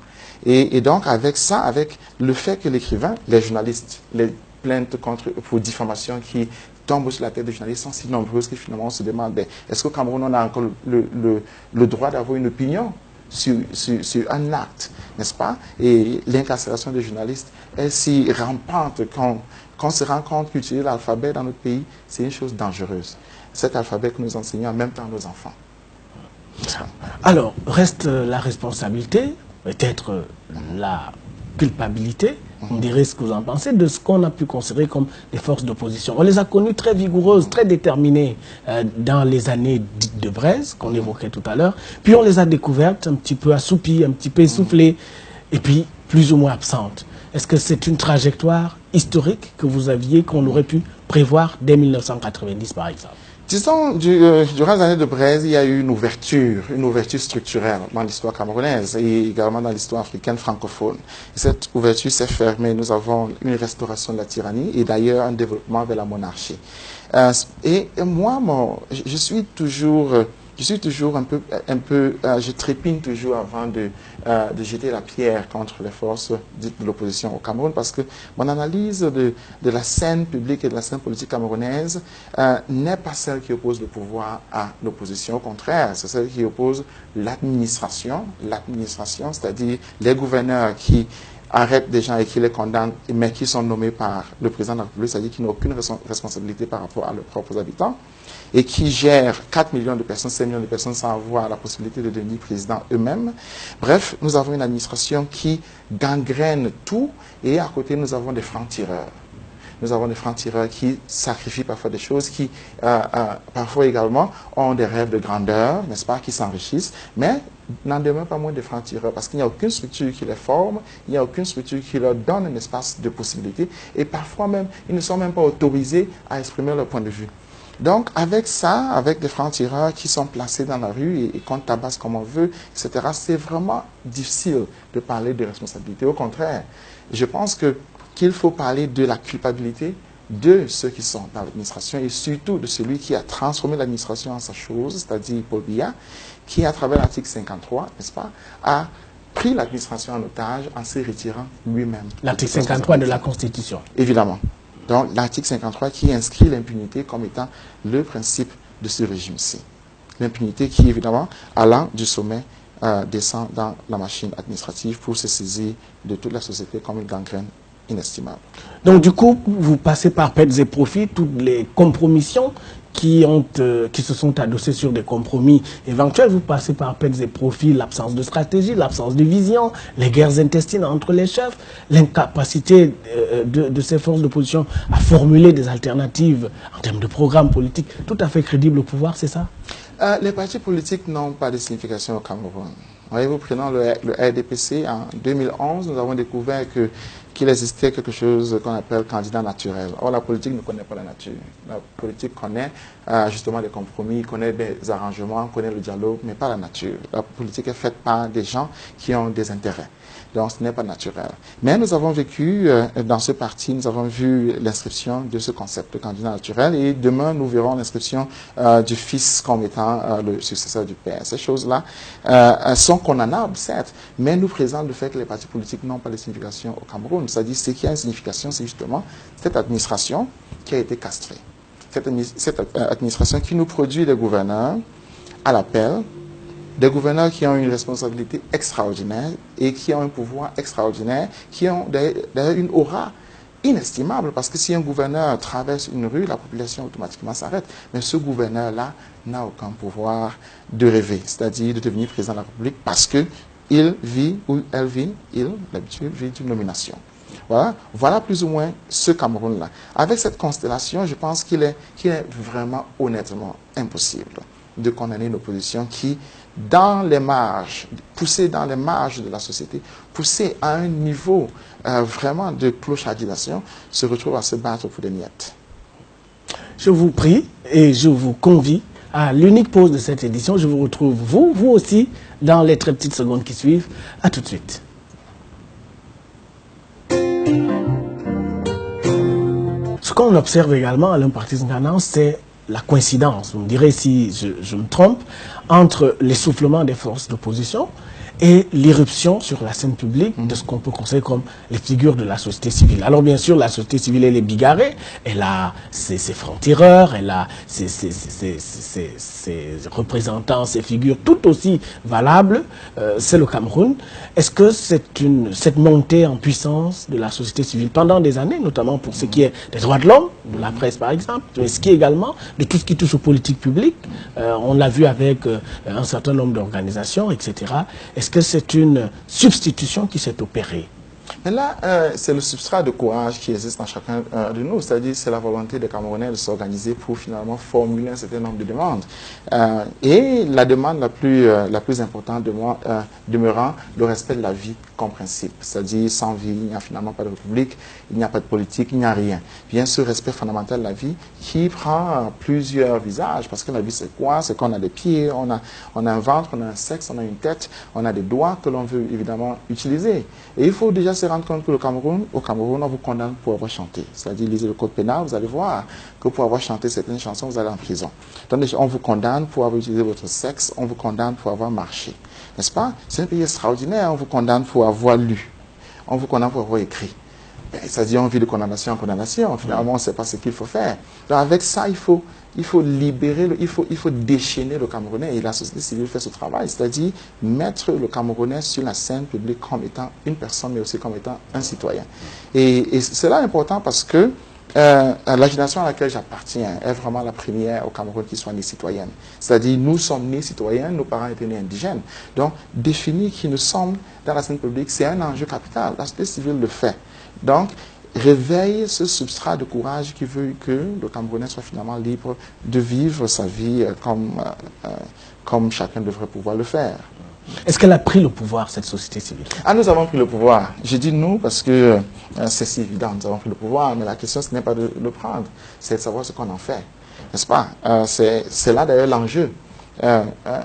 Et donc, avec ça, avec le fait que l'écrivain, les journalistes, les plaintes pour diffamation qui tombent sur la tête des journalistes sont si nombreuses que finalement on se demande, ben, est-ce qu'au Cameroun on a encore le droit d'avoir une opinion sur un acte, n'est-ce pas? Et l'incarcération des journalistes est si rampante qu'on se rend compte qu'utiliser l'alphabet dans notre pays, c'est une chose dangereuse. Cet alphabet que nous enseignons en même temps à nos enfants. Alors, reste la responsabilité, peut-être la culpabilité, vous me direz ce que vous en pensez, de ce qu'on a pu considérer comme des forces d'opposition. On les a connues très vigoureuses, très déterminées dans les années dites de braise, qu'on évoquait tout à l'heure, puis on les a découvertes un petit peu assoupies, un petit peu essoufflées, et puis plus ou moins absentes. Est-ce que c'est une trajectoire historique que vous aviez, qu'on aurait pu prévoir dès 1990 par exemple? Disons, durant les années de braise, il y a eu une ouverture structurelle dans l'histoire camerounaise et également dans l'histoire africaine francophone. Et cette ouverture s'est fermée. Nous avons une restauration de la tyrannie et d'ailleurs un développement vers la monarchie. Et moi, je suis toujours je trépigne toujours avant de jeter la pierre contre les forces dites de l'opposition au Cameroun, parce que mon analyse de la scène publique et de la scène politique camerounaise n'est pas celle qui oppose le pouvoir à l'opposition. Au contraire, c'est celle qui oppose l'administration, c'est-à-dire les gouverneurs qui arrêtent des gens et qui les condamnent, mais qui sont nommés par le président de la République, c'est-à-dire qui n'ont aucune responsabilité par rapport à leurs propres habitants, et qui gèrent 4 millions de personnes, 5 millions de personnes sans avoir la possibilité de devenir président eux-mêmes. Bref, nous avons une administration qui gangrène tout, et à côté, nous avons des francs-tireurs. Nous avons des francs-tireurs qui sacrifient parfois des choses, qui parfois également ont des rêves de grandeur, n'est-ce pas, qui s'enrichissent, mais n'en demeurent pas moins des francs-tireurs, parce qu'il n'y a aucune structure qui les forme, il n'y a aucune structure qui leur donne un espace de possibilité, et parfois même, ils ne sont même pas autorisés à exprimer leur point de vue. Donc, avec ça, avec des francs-tireurs qui sont placés dans la rue et qu'on tabasse comme on veut, etc., c'est vraiment difficile de parler de responsabilité. Au contraire, je pense qu'il faut parler de la culpabilité de ceux qui sont dans l'administration et surtout de celui qui a transformé l'administration en sa chose, c'est-à-dire Paul Biya, qui, à travers l'article 53, n'est-ce pas, a pris l'administration en otage en se retirant lui-même. L'article 53 de la Constitution. Évidemment. Donc, l'article 53 qui inscrit l'impunité comme étant le principe de ce régime-ci. L'impunité qui, évidemment, allant du sommet, descend dans la machine administrative pour se saisir de toute la société comme une gangrène inestimable. Donc, du coup, vous passez par pertes et profits toutes les compromissions qui se sont adossées sur des compromis éventuels. Vous passez par pertes et profits l'absence de stratégie, l'absence de vision, les guerres intestines entre les chefs, l'incapacité de ces forces d'opposition à formuler des alternatives en termes de programme politique tout à fait crédible au pouvoir, c'est ça? Les partis politiques n'ont pas de signification au Cameroun. Voyez-vous, prenons le RDPC, en 2011, nous avons découvert qu'il existait quelque chose qu'on appelle candidat naturel. Or, la politique ne connaît pas la nature. La politique connaît justement des compromis, connaît des arrangements, connaît le dialogue, mais pas la nature. La politique est faite par des gens qui ont des intérêts. Donc, ce n'est pas naturel. Mais nous avons vécu, dans ce parti, nous avons vu l'inscription de ce concept de candidat naturel et demain, nous verrons l'inscription du fils comme étant le successeur du père. Ces choses-là sont condamnables, certes, mais nous présentent le fait que les partis politiques n'ont pas de signification au Cameroun. C'est-à-dire, ce qui a une signification, c'est justement cette administration qui a été castrée. Cette administration qui nous produit des gouverneurs à l'appel, des gouverneurs qui ont une responsabilité extraordinaire et qui ont un pouvoir extraordinaire, qui ont d'ailleurs une aura inestimable, parce que si un gouverneur traverse une rue, la population automatiquement s'arrête. Mais ce gouverneur-là n'a aucun pouvoir de rêver, c'est-à-dire de devenir président de la République, parce que il vit ou elle vit, l'habitude vit d'une nomination. Voilà plus ou moins ce Cameroun-là. Avec cette constellation, je pense qu'il est vraiment honnêtement impossible de condamner une opposition qui, dans les marges, poussée dans les marges de la société, poussée à un niveau vraiment de clochardisation, se retrouve à se battre pour des miettes. Je vous prie et je vous convie à l'unique pause de cette édition. Je vous retrouve, vous aussi, dans les très petites secondes qui suivent. À tout de suite. Ce qu'on observe également à l'impartisan, c'est la coïncidence, vous me direz si je me trompe, entre l'essoufflement des forces d'opposition et l'irruption sur la scène publique de ce qu'on peut considérer comme les figures de la société civile. Alors bien sûr, la société civile, elle est bigarrée, elle a ses francs-tireurs, elle a ses représentants, ses figures tout aussi valables, c'est le Cameroun. Est-ce que cette montée en puissance de la société civile pendant des années, notamment pour ce qui est des droits de l'homme, de la presse par exemple, mais ce qui est également de tout ce qui touche aux politiques publiques, on l'a vu avec un certain nombre d'organisations, etc. Est-ce que c'est une substitution qui s'est opérée? Mais là, c'est le substrat de courage qui existe en chacun de nous, c'est-à-dire c'est la volonté des Camerounais de s'organiser pour finalement formuler un certain nombre de demandes. Et la demande la plus importante demeurant le respect de la vie comme principe, c'est-à-dire sans vie, il n'y a finalement pas de république, il n'y a pas de politique, il n'y a rien. Bien ce respect fondamental de la vie qui prend plusieurs visages, parce que la vie c'est quoi? C'est qu'on a des pieds, on a un ventre, on a un sexe, on a une tête, on a des doigts que l'on veut évidemment utiliser. Et il faut déjà se rendre compte que au Cameroun, on vous condamne pour avoir chanté. C'est-à-dire, lisez le code pénal, vous allez voir que pour avoir chanté certaines chansons, vous allez en prison. Donc, on vous condamne pour avoir utilisé votre sexe, on vous condamne pour avoir marché. N'est-ce pas? C'est un pays extraordinaire, on vous condamne pour avoir lu, on vous condamne pour avoir écrit. C'est-à-dire, on vit de condamnation en condamnation. Finalement, on ne sait pas ce qu'il faut faire. Donc, avec ça, il faut libérer, il faut déchaîner le Camerounais, et la société civile fait ce travail, c'est-à-dire mettre le Camerounais sur la scène publique comme étant une personne, mais aussi comme étant un citoyen. Et cela est important parce que la génération à laquelle j'appartiens est vraiment la première au Cameroun qui soit née citoyenne. C'est-à-dire, nous sommes nés citoyens, nos parents étaient nés indigènes. Donc, définir qui nous sommes dans la scène publique, c'est un enjeu capital. La société civile le fait. Donc, réveille ce substrat de courage qui veut que le Camerounais soit finalement libre de vivre sa vie comme chacun devrait pouvoir le faire. Est-ce qu'elle a pris le pouvoir, cette société civile? Ah, nous avons pris le pouvoir. Je dis nous parce que c'est si évident, nous avons pris le pouvoir, mais la question, ce n'est pas de le prendre, c'est de savoir ce qu'on en fait. N'est-ce pas? C'est là d'ailleurs l'enjeu.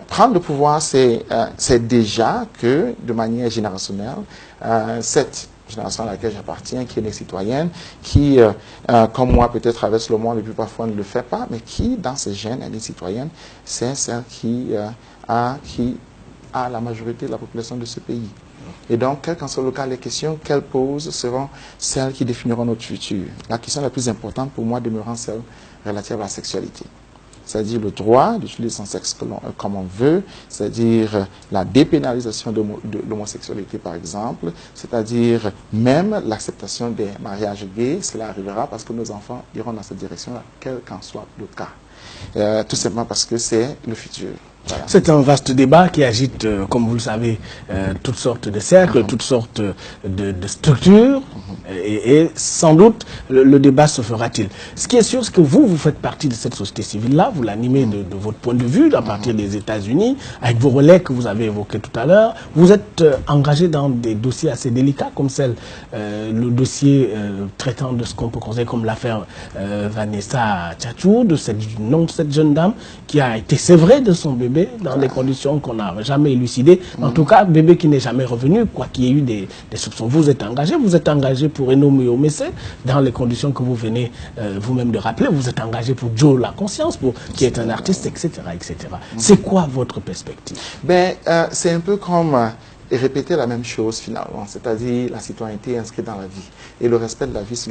Prendre le pouvoir, c'est déjà que, de manière générationnelle, cette génération à laquelle j'appartiens, qui est née citoyenne, qui, comme moi, peut-être traverse le monde et puis parfois ne le fait pas, mais qui, dans ses gènes, elle est citoyenne, c'est celle qui a la majorité de la population de ce pays. Et donc, quel qu'en soit le cas, les questions qu'elle pose seront celles qui définiront notre futur. La question la plus importante pour moi demeurant celle relative à la sexualité. C'est-à-dire le droit d'utiliser son sexe comme on veut, c'est-à-dire la dépénalisation de l'homosexualité par exemple, c'est-à-dire même l'acceptation des mariages gays, cela arrivera parce que nos enfants iront dans cette direction-là, quel qu'en soit le cas. Tout simplement parce que c'est le futur. Voilà. C'est un vaste débat qui agite, comme vous le savez, toutes sortes de cercles, toutes sortes de structures, et sans doute le débat se fera-t-il. Ce qui est sûr, c'est que vous faites partie de cette société civile-là, vous l'animez de votre point de vue, à partir des États-Unis, avec vos relais que vous avez évoqués tout à l'heure. Vous êtes engagé dans des dossiers assez délicats, comme le dossier traitant de ce qu'on peut considérer comme l'affaire Vanessa Tchatchou, de cette jeune dame qui a été sévrée de son bébé dans des conditions qu'on n'a jamais élucidées. En tout cas, bébé qui n'est jamais revenu, quoi qu'il y ait eu des soupçons. Vous êtes engagé pour Eno Muyomese, dans les conditions que vous venez vous-même de rappeler. Vous êtes engagé pour Joe La Conscience, qui est un artiste, etc. etc. C'est quoi votre perspective? C'est un peu comme répéter la même chose finalement, c'est-à-dire la citoyenneté inscrite dans la vie. Et le respect de la vie, c'est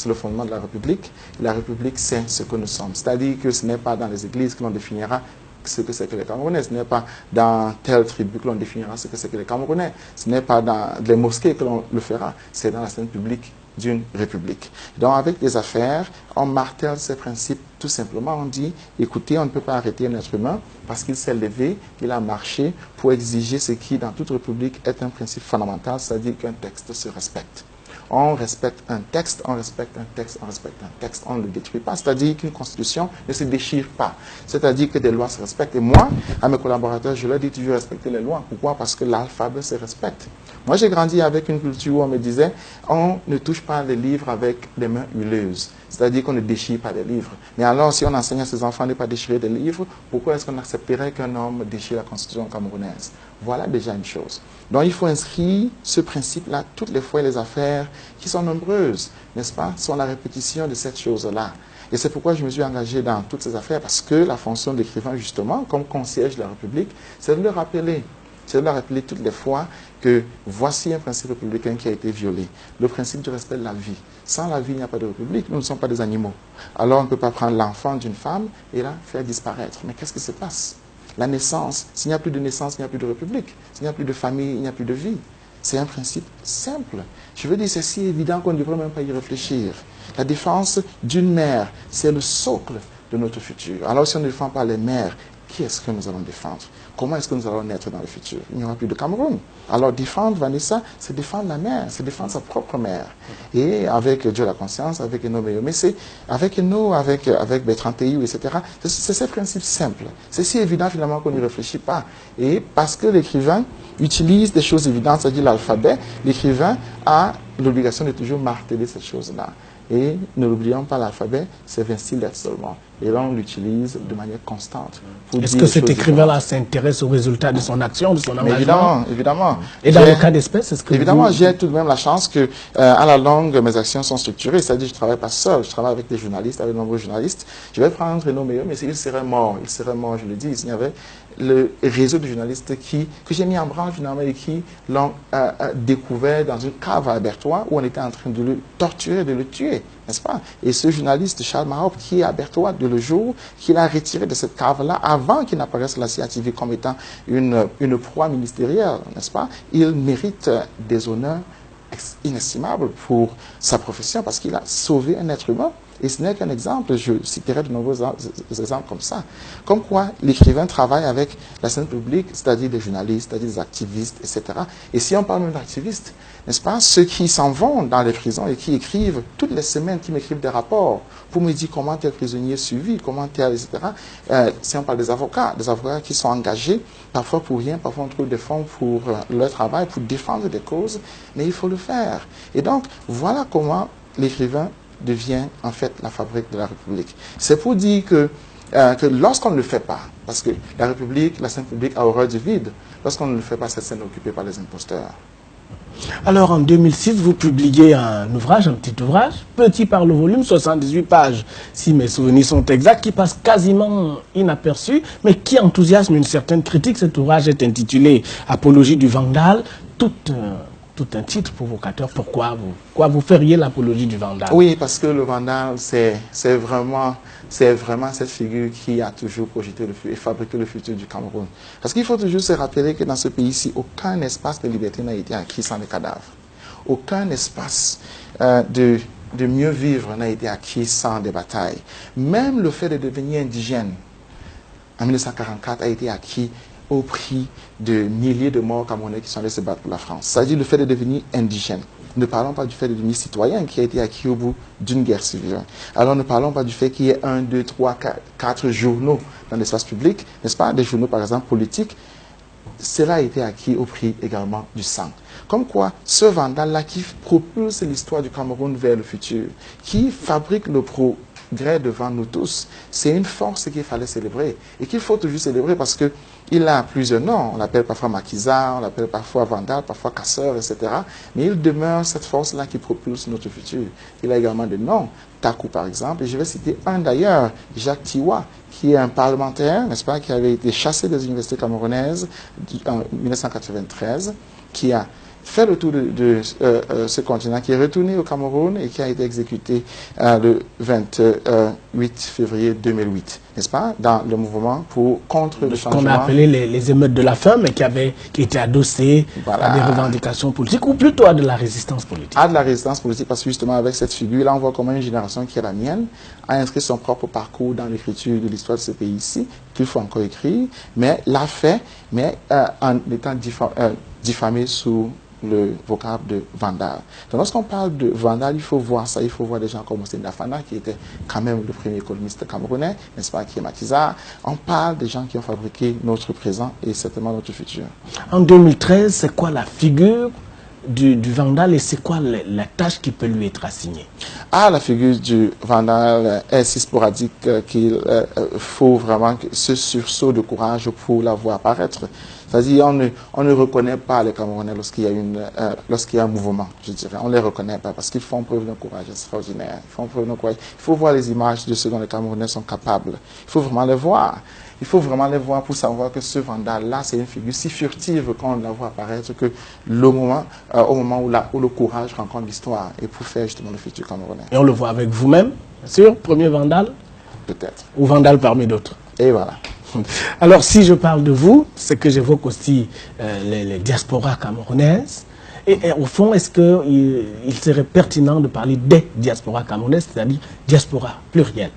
le fondement de la République. La République, c'est ce que nous sommes. C'est-à-dire que ce n'est pas dans les églises que l'on définira qui nous sommes. C'est le respect de la vie, c'est le fondement de la République. Et le respect de la vie, c'est le fondement de la République. La République, c'est ce que nous sommes. C'est-à-dire que le respect de la vie, c'est le fondement de la République. Et le respect de la vie, c'est le fondement de la République. ce que c'est que les Camerounais. Ce n'est pas dans telle tribu que l'on définira ce que c'est que les Camerounais. Ce n'est pas dans les mosquées que l'on le fera. C'est dans la scène publique d'une république. Donc, avec des affaires, on martèle ces principes tout simplement. On dit, écoutez, on ne peut pas arrêter un être humain parce qu'il s'est levé, il a marché pour exiger ce qui, dans toute république, est un principe fondamental, c'est-à-dire qu'un texte se respecte. On respecte un texte, on respecte un texte, on respecte un texte, on ne le détruit pas. C'est-à-dire qu'une constitution ne se déchire pas. C'est-à-dire que des lois se respectent. Et moi, à mes collaborateurs, je leur dis toujours respecter les lois. Pourquoi? Parce que l'alphabet se respecte. Moi, j'ai grandi avec une culture où on me disait, on ne touche pas les livres avec des mains huileuses. C'est-à-dire qu'on ne déchire pas des livres. Mais alors, si on enseigne à ses enfants de ne pas déchirer des livres, pourquoi est-ce qu'on accepterait qu'un homme déchire la constitution camerounaise? Voilà déjà une chose. Donc, il faut inscrire ce principe-là toutes les fois. Les affaires qui sont nombreuses, n'est-ce pas, sont la répétition de cette chose-là. Et c'est pourquoi je me suis engagé dans toutes ces affaires, parce que la fonction de l'écrivain, justement, comme concierge de la République, c'est de le rappeler. C'est de le rappeler toutes les fois que voici un principe républicain qui a été violé. Le principe du respect de la vie. Sans la vie, il n'y a pas de république. Nous ne sommes pas des animaux. Alors, on ne peut pas prendre l'enfant d'une femme et la faire disparaître. Mais qu'est-ce qui se passe? La naissance, s'il n'y a plus de naissance, il n'y a plus de république. S'il n'y a plus de famille, il n'y a plus de vie. C'est un principe simple. Je veux dire, c'est si évident qu'on ne devrait même pas y réfléchir. La défense d'une mère, c'est le socle de notre futur. Alors, si on ne défend pas les mères, qui est-ce que nous allons défendre? Comment est-ce que nous allons naître dans le futur? Il n'y aura plus de Cameroun. Alors, défendre Vanessa, c'est défendre la mère, c'est défendre sa propre mère. Et avec Dieu la conscience, avec Eno Meyomé, c'est avec Eno, avec Bertrand Théiou, etc. C'est ces principes simples. C'est si évident finalement qu'on n'y réfléchit pas. Et parce que l'écrivain utilise des choses évidentes, c'est-à-dire l'alphabet, l'écrivain a l'obligation de toujours marteler cette chose-là. Et ne l'oublions pas, l'alphabet, c'est 26 lettres seulement. Et là, on l'utilise de manière constante. Est-ce que cet écrivain-là s'intéresse aux résultats de son action, de son engagement? Évidemment, évidemment. Et dans le cas d'espèce, est-ce que évidemment, j'ai tout de même la chance que, à la longue, mes actions sont structurées. C'est-à-dire, je ne travaille pas seul, je travaille avec des journalistes, avec de nombreux journalistes. Je vais prendre Eno Meyomé, mais il serait mort, je le dis. Il y avait le réseau de journalistes que j'ai mis en branle finalement et qui l'ont découvert dans une cave à Berthois où on était en train de le torturer, de le tuer, n'est-ce pas? Et ce journaliste, Charles Mahop, qui est à Berthois de le jour, qu'il a retiré de cette cave-là avant qu'il n'apparaisse la CIATV comme étant une proie ministérielle, n'est-ce pas? Il mérite des honneurs inestimables pour sa profession parce qu'il a sauvé un être humain. Et ce n'est qu'un exemple, je citerai de nombreux exemples comme ça. Comme quoi l'écrivain travaille avec la scène publique, c'est-à-dire des journalistes, c'est-à-dire des activistes, etc. Et si on parle même d'activistes, n'est-ce pas, ceux qui s'en vont dans les prisons et qui écrivent toutes les semaines, qui m'écrivent des rapports pour me dire comment tel prisonnier est suivi, comment tel, etc. Si on parle des avocats qui sont engagés, parfois pour rien, parfois on trouve des fonds pour leur travail, pour défendre des causes, mais il faut le faire. Et donc, voilà comment l'écrivain devient en fait la fabrique de la République. C'est pour dire que lorsqu'on ne le fait pas, parce que la République, la scène publique a horreur du vide, lorsqu'on ne le fait pas, cette scène est occupée par les imposteurs. Alors en 2006, vous publiez un ouvrage, un petit ouvrage, petit par le volume, 78 pages, si mes souvenirs sont exacts, qui passe quasiment inaperçu, mais qui enthousiasme une certaine critique. Cet ouvrage est intitulé « Apologie du Vandal », tout un titre provocateur. Pourquoi vous feriez l'apologie du Vandal? Oui, parce que le Vandal, c'est vraiment cette figure qui a toujours projeté et fabriqué le futur du Cameroun. Parce qu'il faut toujours se rappeler que dans ce pays-ci, aucun espace de liberté n'a été acquis sans les cadavres. Aucun espace de mieux vivre n'a été acquis sans des batailles. Même le fait de devenir indigène en 1944 a été acquis au prix de milliers de morts camerounais qui sont allés se battre pour la France. C'est-à-dire le fait de devenir indigène. Ne parlons pas du fait de devenir citoyen qui a été acquis au bout d'une guerre civile. Alors ne parlons pas du fait qu'il y ait 1, 2, 3, 4 journaux dans l'espace public, n'est-ce pas? Des journaux par exemple politiques. Cela a été acquis au prix également du sang. Comme quoi, ce Vandal-là qui propulse l'histoire du Cameroun vers le futur, qui fabrique le progrès devant nous tous, c'est une force qu'il fallait célébrer et qu'il faut toujours célébrer parce que il a plusieurs noms. On l'appelle parfois maquisard, on l'appelle parfois vandal, parfois casseur, etc. Mais il demeure cette force-là qui propulse notre futur. Il a également des noms. Takou, par exemple. Et je vais citer un d'ailleurs, Jacques Tiwa, qui est un parlementaire, n'est-ce pas, qui avait été chassé des universités camerounaises en 1993, qui a fait le tour de ce continent, qui est retourné au Cameroun et qui a été exécuté le 28 février 2008, n'est-ce pas, dans le mouvement contre le changement. Ce qu'on a appelé les émeutes de la faim, mais qui étaient adossées à des revendications politiques, ou plutôt à de la résistance politique. À de la résistance politique, parce que justement avec cette figure-là, on voit comment une génération qui est la mienne a inscrit son propre parcours dans l'écriture de l'histoire de ce pays-ci, qu'il faut encore écrire, mais l'a fait, mais en étant diffamé sous le vocable de vandale. Donc lorsqu'on parle de vandale, il faut voir ça, il faut voir des gens comme Hossein Dafana, qui était quand même le premier économiste camerounais, n'est-ce pas, qui est maquisard. On parle des gens qui ont fabriqué notre présent et certainement notre futur. En 2013, c'est quoi la figure du vandale et c'est quoi la tâche qui peut lui être assignée? Ah, la figure du vandale est si sporadique qu'il faut vraiment ce sursaut de courage pour la voir apparaître. C'est-à-dire, on ne reconnaît pas les Camerounais lorsqu'il y a un mouvement, je dirais. On ne les reconnaît pas parce qu'ils font preuve d'un courage extraordinaire. Ils font preuve d'un courage. Il faut voir les images de ce dont les Camerounais sont capables. Il faut vraiment les voir. Il faut vraiment les voir pour savoir que ce vandale-là, c'est une figure si furtive qu'on la voit apparaître que au moment où le courage rencontre l'histoire et pour faire justement le futur camerounais. Et on le voit avec vous-même, bien sûr, premier vandale? Peut-être. Ou vandale parmi d'autres. Et voilà. Alors, si je parle de vous, c'est que j'évoque aussi les diasporas camerounaises. Et au fond, est-ce qu'il serait pertinent de parler des diasporas camerounaises, c'est-à-dire diaspora plurielle?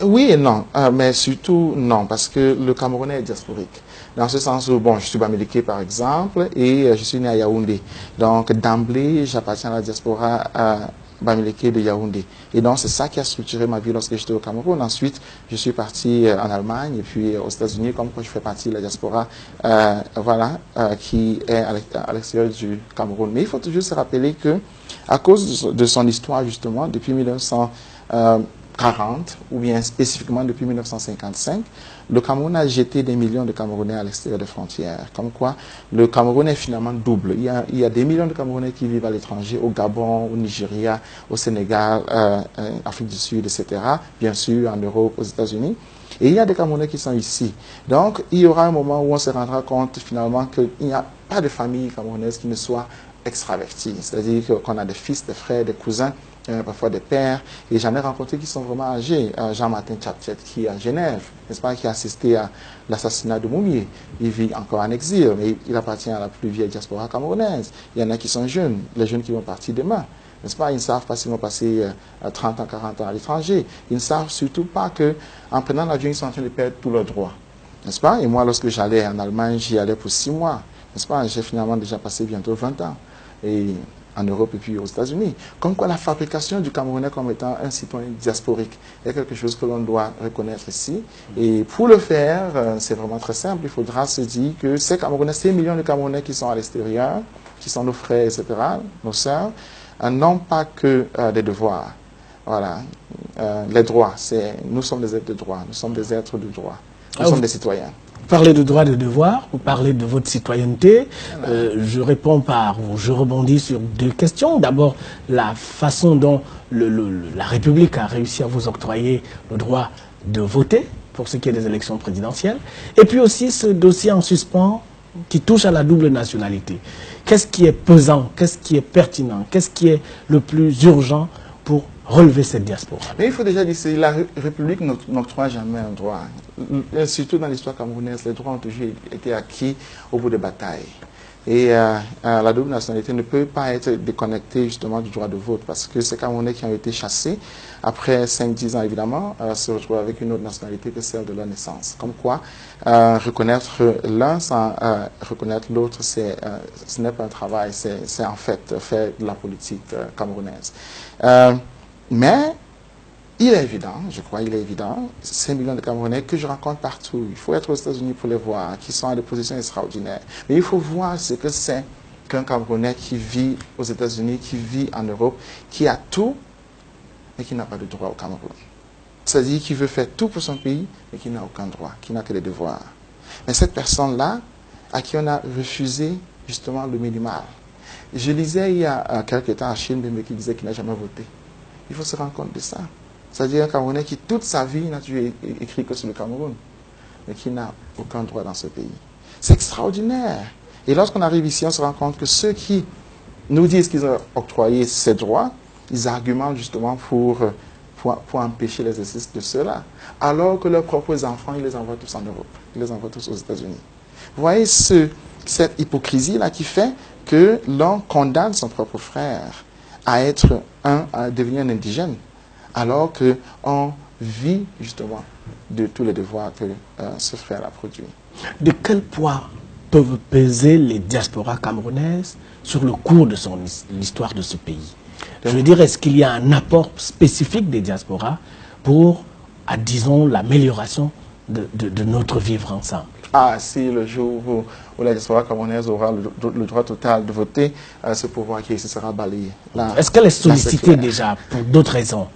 Oui et non, mais surtout non, parce que le Camerounais est diasporique. Dans ce sens où, bon, je suis Bamileke par exemple, et je suis né à Yaoundé. Donc, d'emblée, j'appartiens à la diaspora Bamileke de Yaoundé. Et donc, c'est ça qui a structuré ma vie lorsque j'étais au Cameroun. Ensuite, je suis parti en Allemagne et puis aux États-Unis, comme quoi je fais partie de la diaspora, qui est à l'extérieur du Cameroun. Mais il faut toujours se rappeler que, à cause de son histoire, justement, depuis 1940, ou bien spécifiquement depuis 1955, le Cameroun a jeté des millions de Camerounais à l'extérieur des frontières. Comme quoi, le Cameroun est finalement double. Il y a des millions de Camerounais qui vivent à l'étranger, au Gabon, au Nigeria, au Sénégal, Afrique du Sud, etc. Bien sûr, en Europe, aux États-Unis. Et il y a des Camerounais qui sont ici. Donc, il y aura un moment où on se rendra compte finalement qu'il n'y a pas de famille camerounaise qui ne soit extravertie. C'est-à-dire qu'on a des fils, des frères, des cousins, parfois des pères, et j'en ai rencontré qui sont vraiment âgés. Jean-Martin Tchapchet, qui est à Genève, n'est-ce pas, qui a assisté à l'assassinat de Moumié. Il vit encore en exil, mais il appartient à la plus vieille diaspora camerounaise. Il y en a qui sont jeunes, les jeunes qui vont partir demain. N'est-ce pas? Ils ne savent pas s'ils vont passer 30 ans, 40 ans à l'étranger. Ils ne savent surtout pas qu'en prenant l'avion, ils sont en train de perdre tous leurs droits. N'est-ce pas? Et moi, lorsque j'allais en Allemagne, j'y allais pour 6 mois. N'est-ce pas? J'ai finalement déjà passé bientôt 20 ans. Et en Europe et puis aux États-Unis. Comme quoi la fabrication du Camerounais comme étant un citoyen diasporique est quelque chose que l'on doit reconnaître ici. Et pour le faire, c'est vraiment très simple. Il faudra se dire que ces Camerounais, ces millions de Camerounais qui sont à l'extérieur, qui sont nos frères, etc., nos sœurs, n'ont pas que des devoirs. Voilà. Les droits, nous sommes des êtres de droit. Nous sommes des êtres de droit. Nous sommes des citoyens. Vous parlez de droits et de devoirs, vous parlez de votre citoyenneté. Je rebondis sur 2 questions. D'abord, la façon dont la République a réussi à vous octroyer le droit de voter pour ce qui est des élections présidentielles. Et puis aussi ce dossier en suspens qui touche à la double nationalité. Qu'est-ce qui est pesant? Qu'est-ce qui est pertinent? Qu'est-ce qui est le plus urgent pour relever cette diaspora? Mais il faut déjà dire que la République n'octroie jamais un droit. Surtout dans l'histoire camerounaise, les droits ont toujours été acquis au bout de batailles. Et la double nationalité ne peut pas être déconnectée justement du droit de vote parce que ces Camerounais qui ont été chassés, après 5-10 ans évidemment, se retrouvent avec une autre nationalité que celle de leur naissance. Comme quoi, reconnaître l'un sans reconnaître l'autre, ce n'est pas un travail, c'est en fait faire de la politique camerounaise. Mais il est évident, je crois, il est évident, ces millions de Camerounais que je rencontre partout, il faut être aux États-Unis pour les voir, qui sont à des positions extraordinaires. Mais il faut voir ce que c'est qu'un Camerounais qui vit aux États-Unis, qui vit en Europe, qui a tout, mais qui n'a pas de droit au Cameroun. C'est-à-dire qu'il veut faire tout pour son pays, mais qui n'a aucun droit, qui n'a que des devoirs. Mais cette personne-là, à qui on a refusé justement le minimal. Je lisais il y a quelques temps Achille Mbembe qui disait qu'il n'a jamais voté. Il faut se rendre compte de ça. C'est-à-dire un Camerounais qui, toute sa vie, n'a toujours écrit que sur le Cameroun, mais qui n'a aucun droit dans ce pays. C'est extraordinaire. Et lorsqu'on arrive ici, on se rend compte que ceux qui nous disent qu'ils ont octroyé ces droits, ils argumentent justement pour empêcher l'exercice de cela, alors que leurs propres enfants, ils les envoient tous en Europe, ils les envoient tous aux États-Unis. Vous voyez cette hypocrisie-là qui fait que l'on condamne son propre frère à devenir un indigène, alors qu'on vit justement de tous les devoirs que ce frère a produits. De quel poids peuvent peser les diasporas camerounaises sur le cours de l'histoire de ce pays? Je veux dire, est-ce qu'il y a un apport spécifique des diasporas pour, disons, l'amélioration de notre vivre ensemble? Ah, si le jour où la diaspora camerounaise aura le droit total de voter, ce pouvoir qui se sera balayé. Est-ce qu'elle est sollicitée déjà pour d'autres raisons?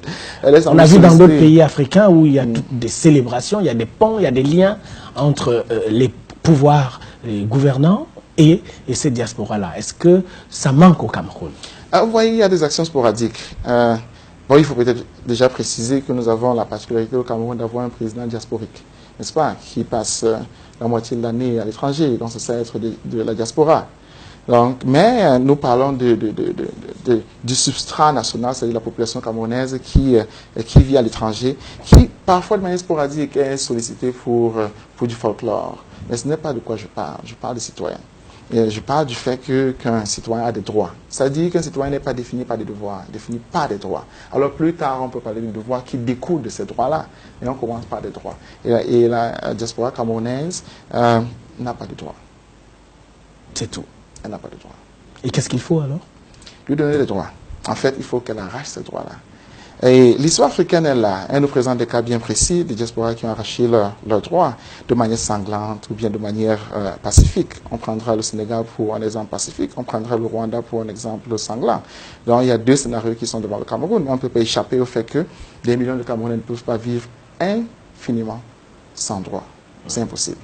On a vu sollicitée dans d'autres pays africains où il y a des célébrations, il y a des ponts, il y a des liens entre les pouvoirs les gouvernants et ces diasporas-là. Est-ce que ça manque au Cameroun? Vous voyez, il y a des actions sporadiques. Bon, il faut peut-être déjà préciser que nous avons la particularité au Cameroun d'avoir un président diasporique, n'est-ce pas, qui passe la moitié de l'année à l'étranger, donc c'est ça être de la diaspora. Donc, mais nous parlons du substrat national, c'est-à-dire la population camerounaise qui vit à l'étranger, qui parfois de manière sporadique est sollicitée pour du folklore. Mais ce n'est pas de quoi je parle des citoyens. Et je parle du fait qu'un citoyen a des droits. C'est-à-dire qu'un citoyen n'est pas défini par des devoirs, défini par des droits. Alors plus tard, on peut parler de devoirs qui découlent de ces droits-là. Et on commence par des droits. Et la diaspora camerounaise n'a pas de droits. C'est tout. Elle n'a pas de droits. Et qu'est-ce qu'il faut alors? Lui donner des droits. En fait, il faut qu'elle arrache ces droits-là. Et l'histoire africaine est là. Elle nous présente des cas bien précis des diasporas qui ont arraché leurs droits de manière sanglante ou bien de manière pacifique. On prendra le Sénégal pour un exemple pacifique, on prendra le Rwanda pour un exemple sanglant. Donc il y a deux scénarios qui sont devant le Cameroun, mais on ne peut pas échapper au fait que des millions de Camerounais ne peuvent pas vivre infiniment sans droit. C'est impossible.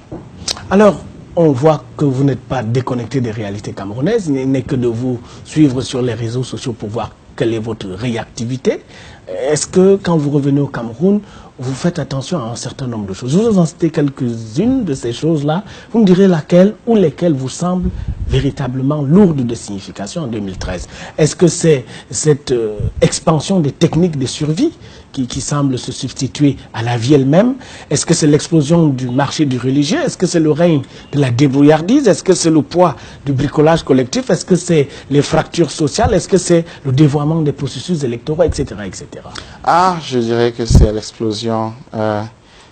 Alors, on voit que vous n'êtes pas déconnecté des réalités camerounaises, il n'est que de vous suivre sur les réseaux sociaux pour voir quelle est votre réactivité. Est-ce que quand vous revenez au Cameroun, vous faites attention à un certain nombre de choses? Je vous en citer quelques-unes de ces choses-là. Vous me direz laquelle ou lesquelles vous semblent véritablement lourdes de signification en 2013. Est-ce que c'est cette expansion des techniques de survie qui semble se substituer à la vie elle-même? Est-ce que c'est l'explosion du marché du religieux? Est-ce que c'est le règne de la débrouillardise? Est-ce que c'est le poids du bricolage collectif? Est-ce que c'est les fractures sociales? Est-ce que c'est le dévoiement des processus électoraux, etc., etc.? Ah, je dirais que c'est l'explosion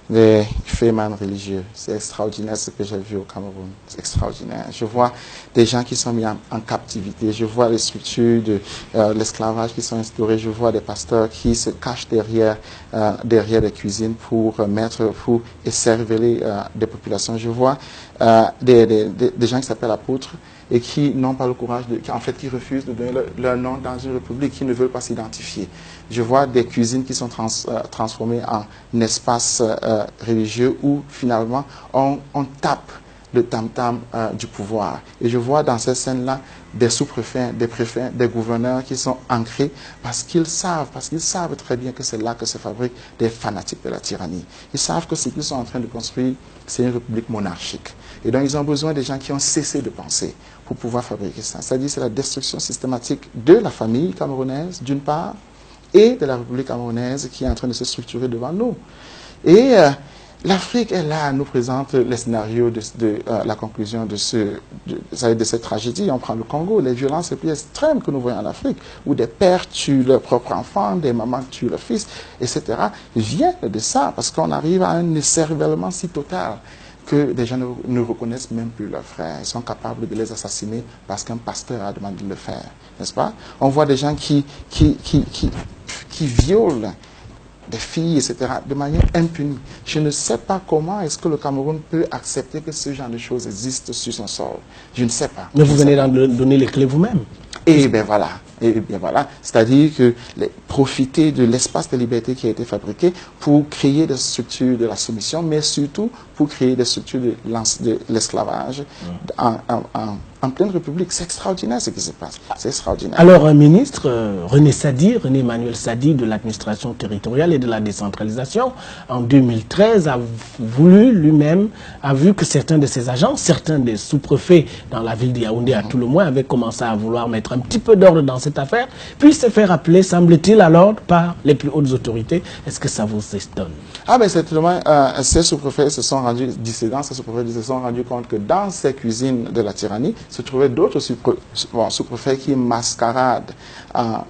des phénomènes religieux. C'est extraordinaire ce que j'ai vu au Cameroun. C'est extraordinaire. Je vois des gens qui sont mis en captivité. Je vois les structures de l'esclavage qui sont instaurées. Je vois des pasteurs qui se cachent derrière des cuisines pour écerveler des populations. Je vois des gens qui s'appellent apôtres et qui n'ont pas le courage, qui refusent de donner leur nom dans une république, qui ne veulent pas s'identifier. Je vois des cuisines qui sont transformées en espaces religieux où finalement on tape le tam-tam du pouvoir. Et je vois dans ces scènes-là des sous-préfets, des préfets, des gouverneurs qui sont ancrés parce qu'ils savent très bien que c'est là que se fabriquent des fanatiques de la tyrannie. Ils savent que ce qu'ils sont en train de construire, c'est une république monarchique. Et donc ils ont besoin des gens qui ont cessé de penser pour pouvoir fabriquer ça. C'est-à-dire c'est la destruction systématique de la famille camerounaise, d'une part, et de la République camerounaise qui est en train de se structurer devant nous. Et l'Afrique est là, nous présente les scénarios de la conclusion de cette tragédie. On prend le Congo, les violences les plus extrêmes que nous voyons en Afrique, où des pères tuent leurs propres enfants, des mamans tuent leurs fils, etc., viennent de ça, parce qu'on arrive à un écervellement si total que des gens ne reconnaissent même plus leurs frères. Ils sont capables de les assassiner parce qu'un pasteur a demandé de le faire, n'est-ce pas? On voit des gens qui violent des filles, etc., de manière impunie. Je ne sais pas comment est-ce que le Cameroun peut accepter que ce genre de choses existent sur son sol. Je ne sais pas. Mais vous venez d'en donner les clés vous-même. Et bien voilà. C'est-à-dire que profiter de l'espace de liberté qui a été fabriqué pour créer des structures de la soumission, mais surtout pour créer des structures de l'esclavage en pleine République. C'est extraordinaire ce qui se passe. C'est extraordinaire. Alors, un ministre, René Emmanuel Sadi, de l'administration territoriale et de la décentralisation, en 2013, a voulu lui-même, a vu que certains de ses agents, certains des sous-préfets dans la ville de Yaoundé, à tout le moins, avaient commencé à vouloir mettre un petit peu d'ordre dans cette affaire, puis se faire appeler, semble-t-il, à l'ordre par les plus hautes autorités. Est-ce que ça vous étonne? Ah ben certainement, ces sous-préfets se sont rendus dissidents, ces sous-préfets se sont rendus compte que dans ces cuisines de la tyrannie se trouvaient d'autres sous-préfets qui mascaradent en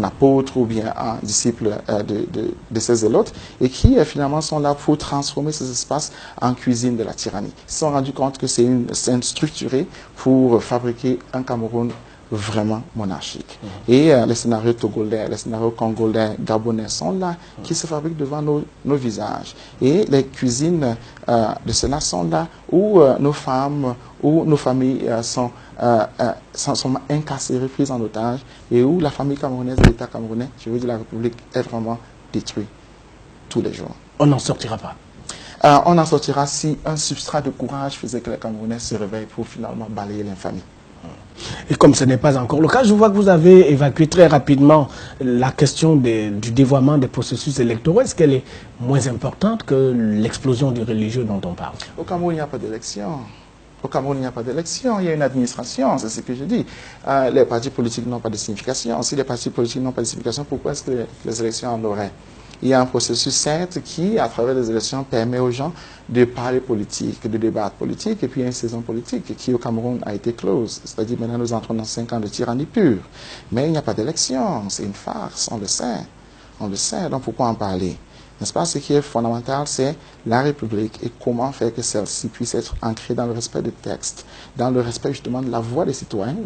apôtres ou bien en disciples de ces zélotes et qui finalement sont là pour transformer ces espaces en cuisine de la tyrannie. Ils se sont rendus compte que c'est une scène structurée pour fabriquer un Cameroun vraiment monarchique. Et les scénarios togolais, les scénarios congolais, gabonais sont là, qui se fabriquent devant nos visages. Et les cuisines de cela sont là où nos femmes, où nos familles sont incarcérées, prises en otage, et où la famille camerounaise et l'État camerounais, je veux dire la République, est vraiment détruite tous les jours. On n'en sortira pas. On en sortira si un substrat de courage faisait que les Camerounais se réveillent pour finalement balayer l'infamie. Et comme ce n'est pas encore le cas, je vois que vous avez évacué très rapidement la question du dévoiement des processus électoraux. Est-ce qu'elle est moins importante que l'explosion du religieux dont on parle? Au Cameroun, il n'y a pas d'élection. Au Cameroun, il n'y a pas d'élection. Il y a une administration, c'est ce que je dis. Les partis politiques n'ont pas de signification. Si les partis politiques n'ont pas de signification, pourquoi est-ce que les élections en auraient? Il y a un processus, certes, qui, à travers les élections, permet aux gens de parler politique, de débattre politique, et puis il y a une saison politique qui, au Cameroun, a été close. C'est-à-dire, maintenant, nous entrons dans 5 ans de tyrannie pure. Mais il n'y a pas d'élection. C'est une farce, on le sait. On le sait, donc pourquoi en parler? N'est-ce pas? Ce qui est fondamental, c'est la République et comment faire que celle-ci puisse être ancrée dans le respect des textes, dans le respect justement de la voix des citoyens,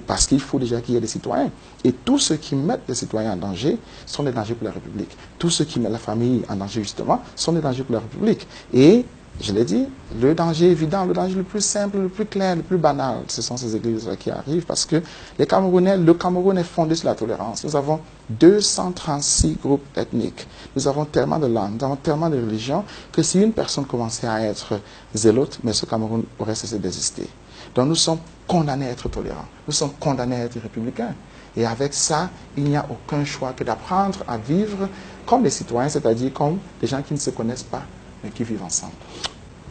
parce qu'il faut déjà qu'il y ait des citoyens. Et tous ceux qui mettent les citoyens en danger sont des dangers pour la République. Tous ceux qui mettent la famille en danger, justement, sont des dangers pour la République. Et, je l'ai dit, le danger évident, le danger le plus simple, le plus clair, le plus banal, ce sont ces églises-là qui arrivent parce que le Cameroun est fondé sur la tolérance. Nous avons 236 groupes ethniques. Nous avons tellement de langues, nous avons tellement de religions que si une personne commençait à être zélote, mais ce Cameroun aurait cessé d'exister. Donc nous sommes condamnés à être tolérants. Nous sommes condamnés à être républicains. Et avec ça, il n'y a aucun choix que d'apprendre à vivre comme des citoyens, c'est-à-dire comme des gens qui ne se connaissent pas, mais qui vivent ensemble.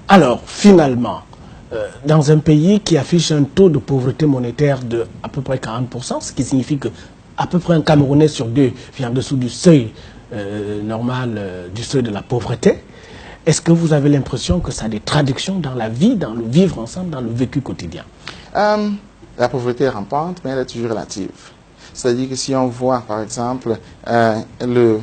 Alors, finalement, dans un pays qui affiche un taux de pauvreté monétaire de à peu près 40%, ce qui signifie que à peu près un Camerounais sur deux vit en dessous du seuil normal, du seuil de la pauvreté, est-ce que vous avez l'impression que ça a des traductions dans la vie, dans le vivre ensemble, dans le vécu quotidien? La pauvreté est rampante, mais elle est toujours relative. C'est-à-dire que si on voit, par exemple, le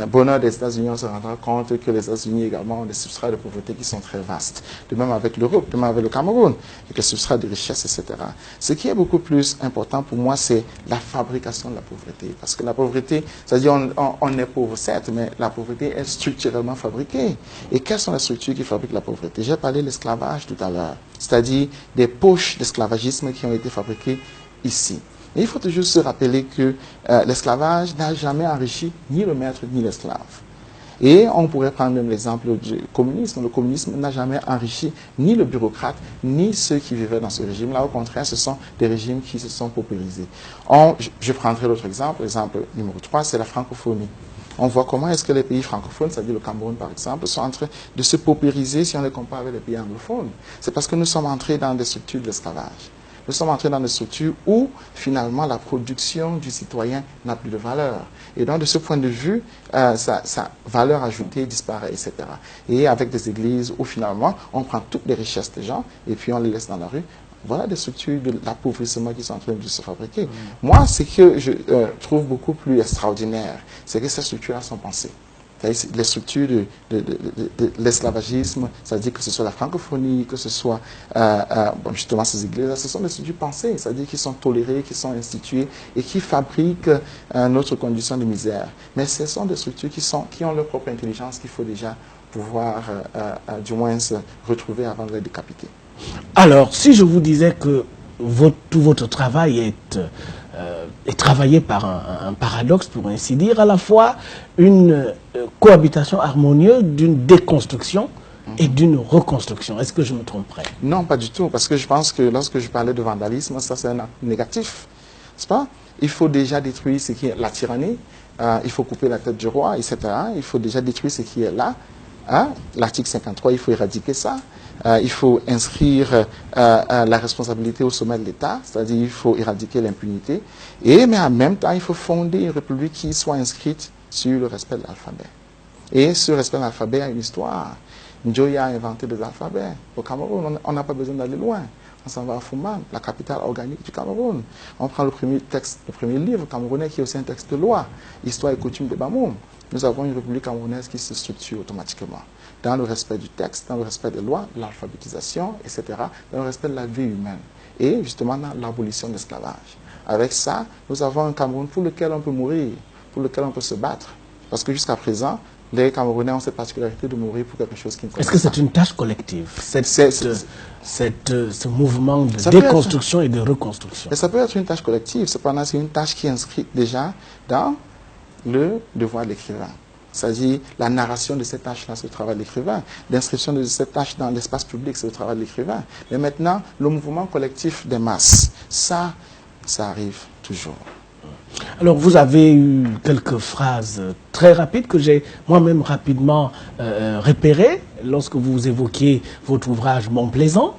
bonheur des États-Unis, on se rendra compte que les États-Unis également ont des substrats de pauvreté qui sont très vastes. De même avec l'Europe, de même avec le Cameroun, avec les substrats de richesse, etc. Ce qui est beaucoup plus important pour moi, c'est la fabrication de la pauvreté. Parce que la pauvreté, c'est-à-dire on est pauvre, certes, mais la pauvreté est structurellement fabriquée. Et quelles sont les structures qui fabriquent la pauvreté? J'ai parlé de l'esclavage tout à l'heure, c'est-à-dire des poches d'esclavagisme qui ont été fabriquées ici. Mais il faut toujours se rappeler que l'esclavage n'a jamais enrichi ni le maître ni l'esclave. Et on pourrait prendre même l'exemple du communisme. Le communisme n'a jamais enrichi ni le bureaucrate, ni ceux qui vivaient dans ce régime-là. Au contraire, ce sont des régimes qui se sont paupérisés. Je prendrai l'autre exemple. L'exemple numéro 3, c'est la francophonie. On voit comment est-ce que les pays francophones, c'est-à-dire le Cameroun par exemple, sont en train de se paupériser si on les compare avec les pays anglophones. C'est parce que nous sommes entrés dans des structures de l'esclavage. Nous sommes entrés dans des structures où, finalement, la production du citoyen n'a plus de valeur. Et donc, de ce point de vue, sa valeur ajoutée disparaît, etc. Et avec des églises où, finalement, on prend toutes les richesses des gens et puis on les laisse dans la rue. Voilà des structures de l'appauvrissement qui sont en train de se fabriquer. Moi, ce que je trouve beaucoup plus extraordinaire, c'est que ces structures-là sont pensées. Les structures de l'esclavagisme, c'est-à-dire que ce soit la francophonie, que ce soit justement ces églises-là, ce sont des structures pensées, c'est-à-dire qui sont tolérées, qui sont instituées et qui fabriquent notre condition de misère. Mais ce sont des structures qui ont leur propre intelligence qu'il faut déjà pouvoir du moins se retrouver avant de les décapiter. Alors, si je vous disais que tout votre travail est travaillé par un paradoxe, pour ainsi dire, à la fois une cohabitation harmonieuse d'une déconstruction et d'une reconstruction. Est-ce que je me tromperais? Non, pas du tout, parce que je pense que lorsque je parlais de vandalisme, ça c'est un acte négatif, n'est-ce pas? Il faut déjà détruire ce qui est la tyrannie, il faut couper la tête du roi, etc. Il faut déjà détruire ce qui est là. Hein? L'article 53, il faut éradiquer ça. Il faut inscrire la responsabilité au sommet de l'État, c'est-à-dire il faut éradiquer l'impunité. Mais en même temps, il faut fonder une république qui soit inscrite sur le respect de l'alphabet. Et ce respect de l'alphabet a une histoire. Njoya a inventé des alphabets. Au Cameroun, on n'a pas besoin d'aller loin. On s'en va à Fouman, la capitale organique du Cameroun. On prend le premier texte, le premier livre camerounais qui est aussi un texte de loi, Histoire et coutumes de Bamoum. Nous avons une république camerounaise qui se structure automatiquement dans le respect du texte, dans le respect des lois, de l'alphabétisation, etc., dans le respect de la vie humaine et justement dans l'abolition de l'esclavage. Avec ça, nous avons un Cameroun pour lequel on peut mourir, pour lequel on peut se battre. Parce que jusqu'à présent, les Camerounais ont cette particularité de mourir pour quelque chose qui ne connaissent pas. Est-ce que c'est une tâche collective, ce mouvement de déconstruction et de reconstruction? Ça peut être une tâche collective, cependant c'est une tâche qui est inscrite déjà dans le devoir de l'écrivain. C'est-à-dire la narration de cette tâche-là, c'est le travail de l'écrivain. L'inscription de cette tâche dans l'espace public, c'est le travail de l'écrivain. Mais maintenant, le mouvement collectif des masses, ça arrive toujours. Alors, vous avez eu quelques phrases très rapides que j'ai moi-même rapidement repérées lorsque vous évoquiez votre ouvrage Mont Plaisant,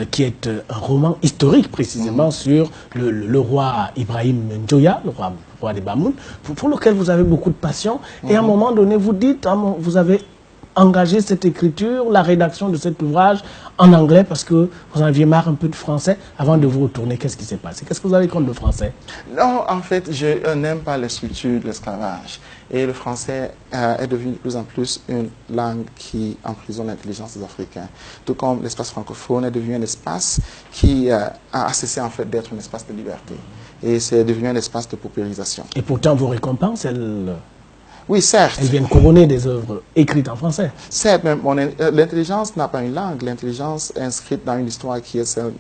qui est un roman historique précisément sur le roi Ibrahim Njoya, le roi des Bamoun, pour lequel vous avez beaucoup de passion. Et à un moment donné, vous dites, vous avez engagé cette écriture, la rédaction de cet ouvrage en anglais parce que vous en aviez marre un peu de français avant de vous retourner. Qu'est-ce qui s'est passé? Qu'est-ce que vous avez contre le français? Non, en fait, je n'aime pas les structures de l'esclavage. Et le français est devenu de plus en plus une langue qui emprisonne l'intelligence des Africains. Tout comme l'espace francophone est devenu un espace qui a cessé en fait d'être un espace de liberté. Et c'est devenu un espace de paupérisation. Et pourtant, vos récompenses, oui, certes. Elles viennent couronner des œuvres écrites en français. Certes, mais l'intelligence n'a pas une langue. L'intelligence est inscrite dans une histoire qui est celle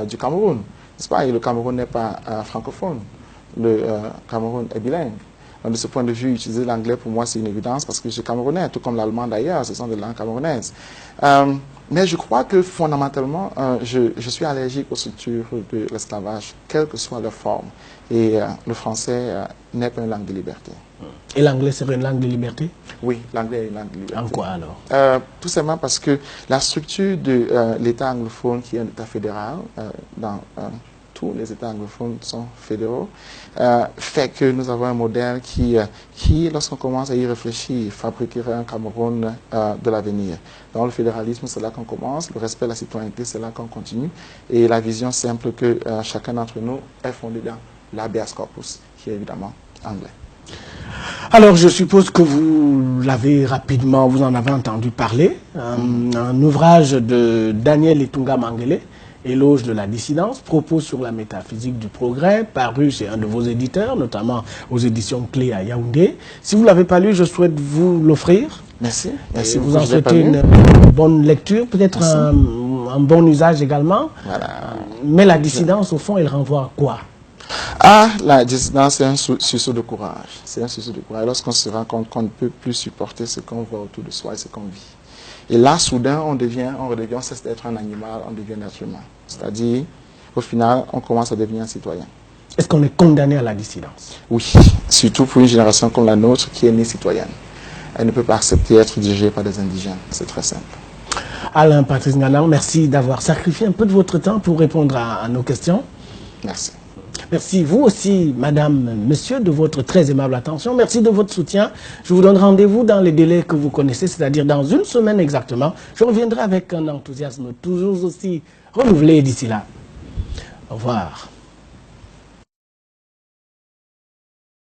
du Cameroun. N'est-ce pas? Et le Cameroun n'est pas francophone. Le Cameroun est bilingue. Donc, de ce point de vue, utiliser l'anglais, pour moi, c'est une évidence parce que je suis camerounais, tout comme l'allemand d'ailleurs, ce sont des langues camerounaises. Mais je crois que fondamentalement, je suis allergique aux structures de l'esclavage, quelle que soit leur forme. Et le français n'est pas une langue de liberté. Et l'anglais serait une langue de liberté? Oui, l'anglais est une langue de liberté. En quoi alors? Tout simplement parce que la structure de l'État anglophone, qui est un État fédéral, dans tous les États anglophones sont fédéraux, fait que nous avons un modèle qui lorsqu'on commence à y réfléchir, fabriquerait un Cameroun de l'avenir. Dans le fédéralisme, c'est là qu'on commence, le respect de la citoyenneté, c'est là qu'on continue, et la vision simple que chacun d'entre nous est fondé dans l'habeas corpus, qui est évidemment anglais. Alors, je suppose que vous l'avez rapidement, vous en avez entendu parler, un ouvrage de Daniel Etunga Mangele, Éloge de la dissidence, propos sur la métaphysique du progrès, paru chez un de vos éditeurs, notamment aux éditions Clé à Yaoundé. Si vous ne l'avez pas lu, je souhaite vous l'offrir. Merci. Merci. Vous en souhaitez une bonne lecture, peut-être un bon usage également. Voilà. Mais la dissidence, au fond, elle renvoie à quoi? La dissidence, c'est un sursaut de courage. C'est un sursaut de courage. Lorsqu'on se rend compte qu'on ne peut plus supporter ce qu'on voit autour de soi et ce qu'on vit. Et là, soudain, on cesse d'être un animal, on devient un être humain. C'est-à-dire, au final, on commence à devenir un citoyen. Est-ce qu'on est condamné à la dissidence? Oui, surtout pour une génération comme la nôtre qui est née citoyenne. Elle ne peut pas accepter d'être dirigée par des indigènes. C'est très simple. Alain Patrice Nganang, merci d'avoir sacrifié un peu de votre temps pour répondre à nos questions. Merci. Merci, vous aussi, madame, monsieur, de votre très aimable attention. Merci de votre soutien. Je vous donne rendez-vous dans les délais que vous connaissez, c'est-à-dire dans une semaine exactement. Je reviendrai avec un enthousiasme toujours aussi renouvelé d'ici là. Au revoir.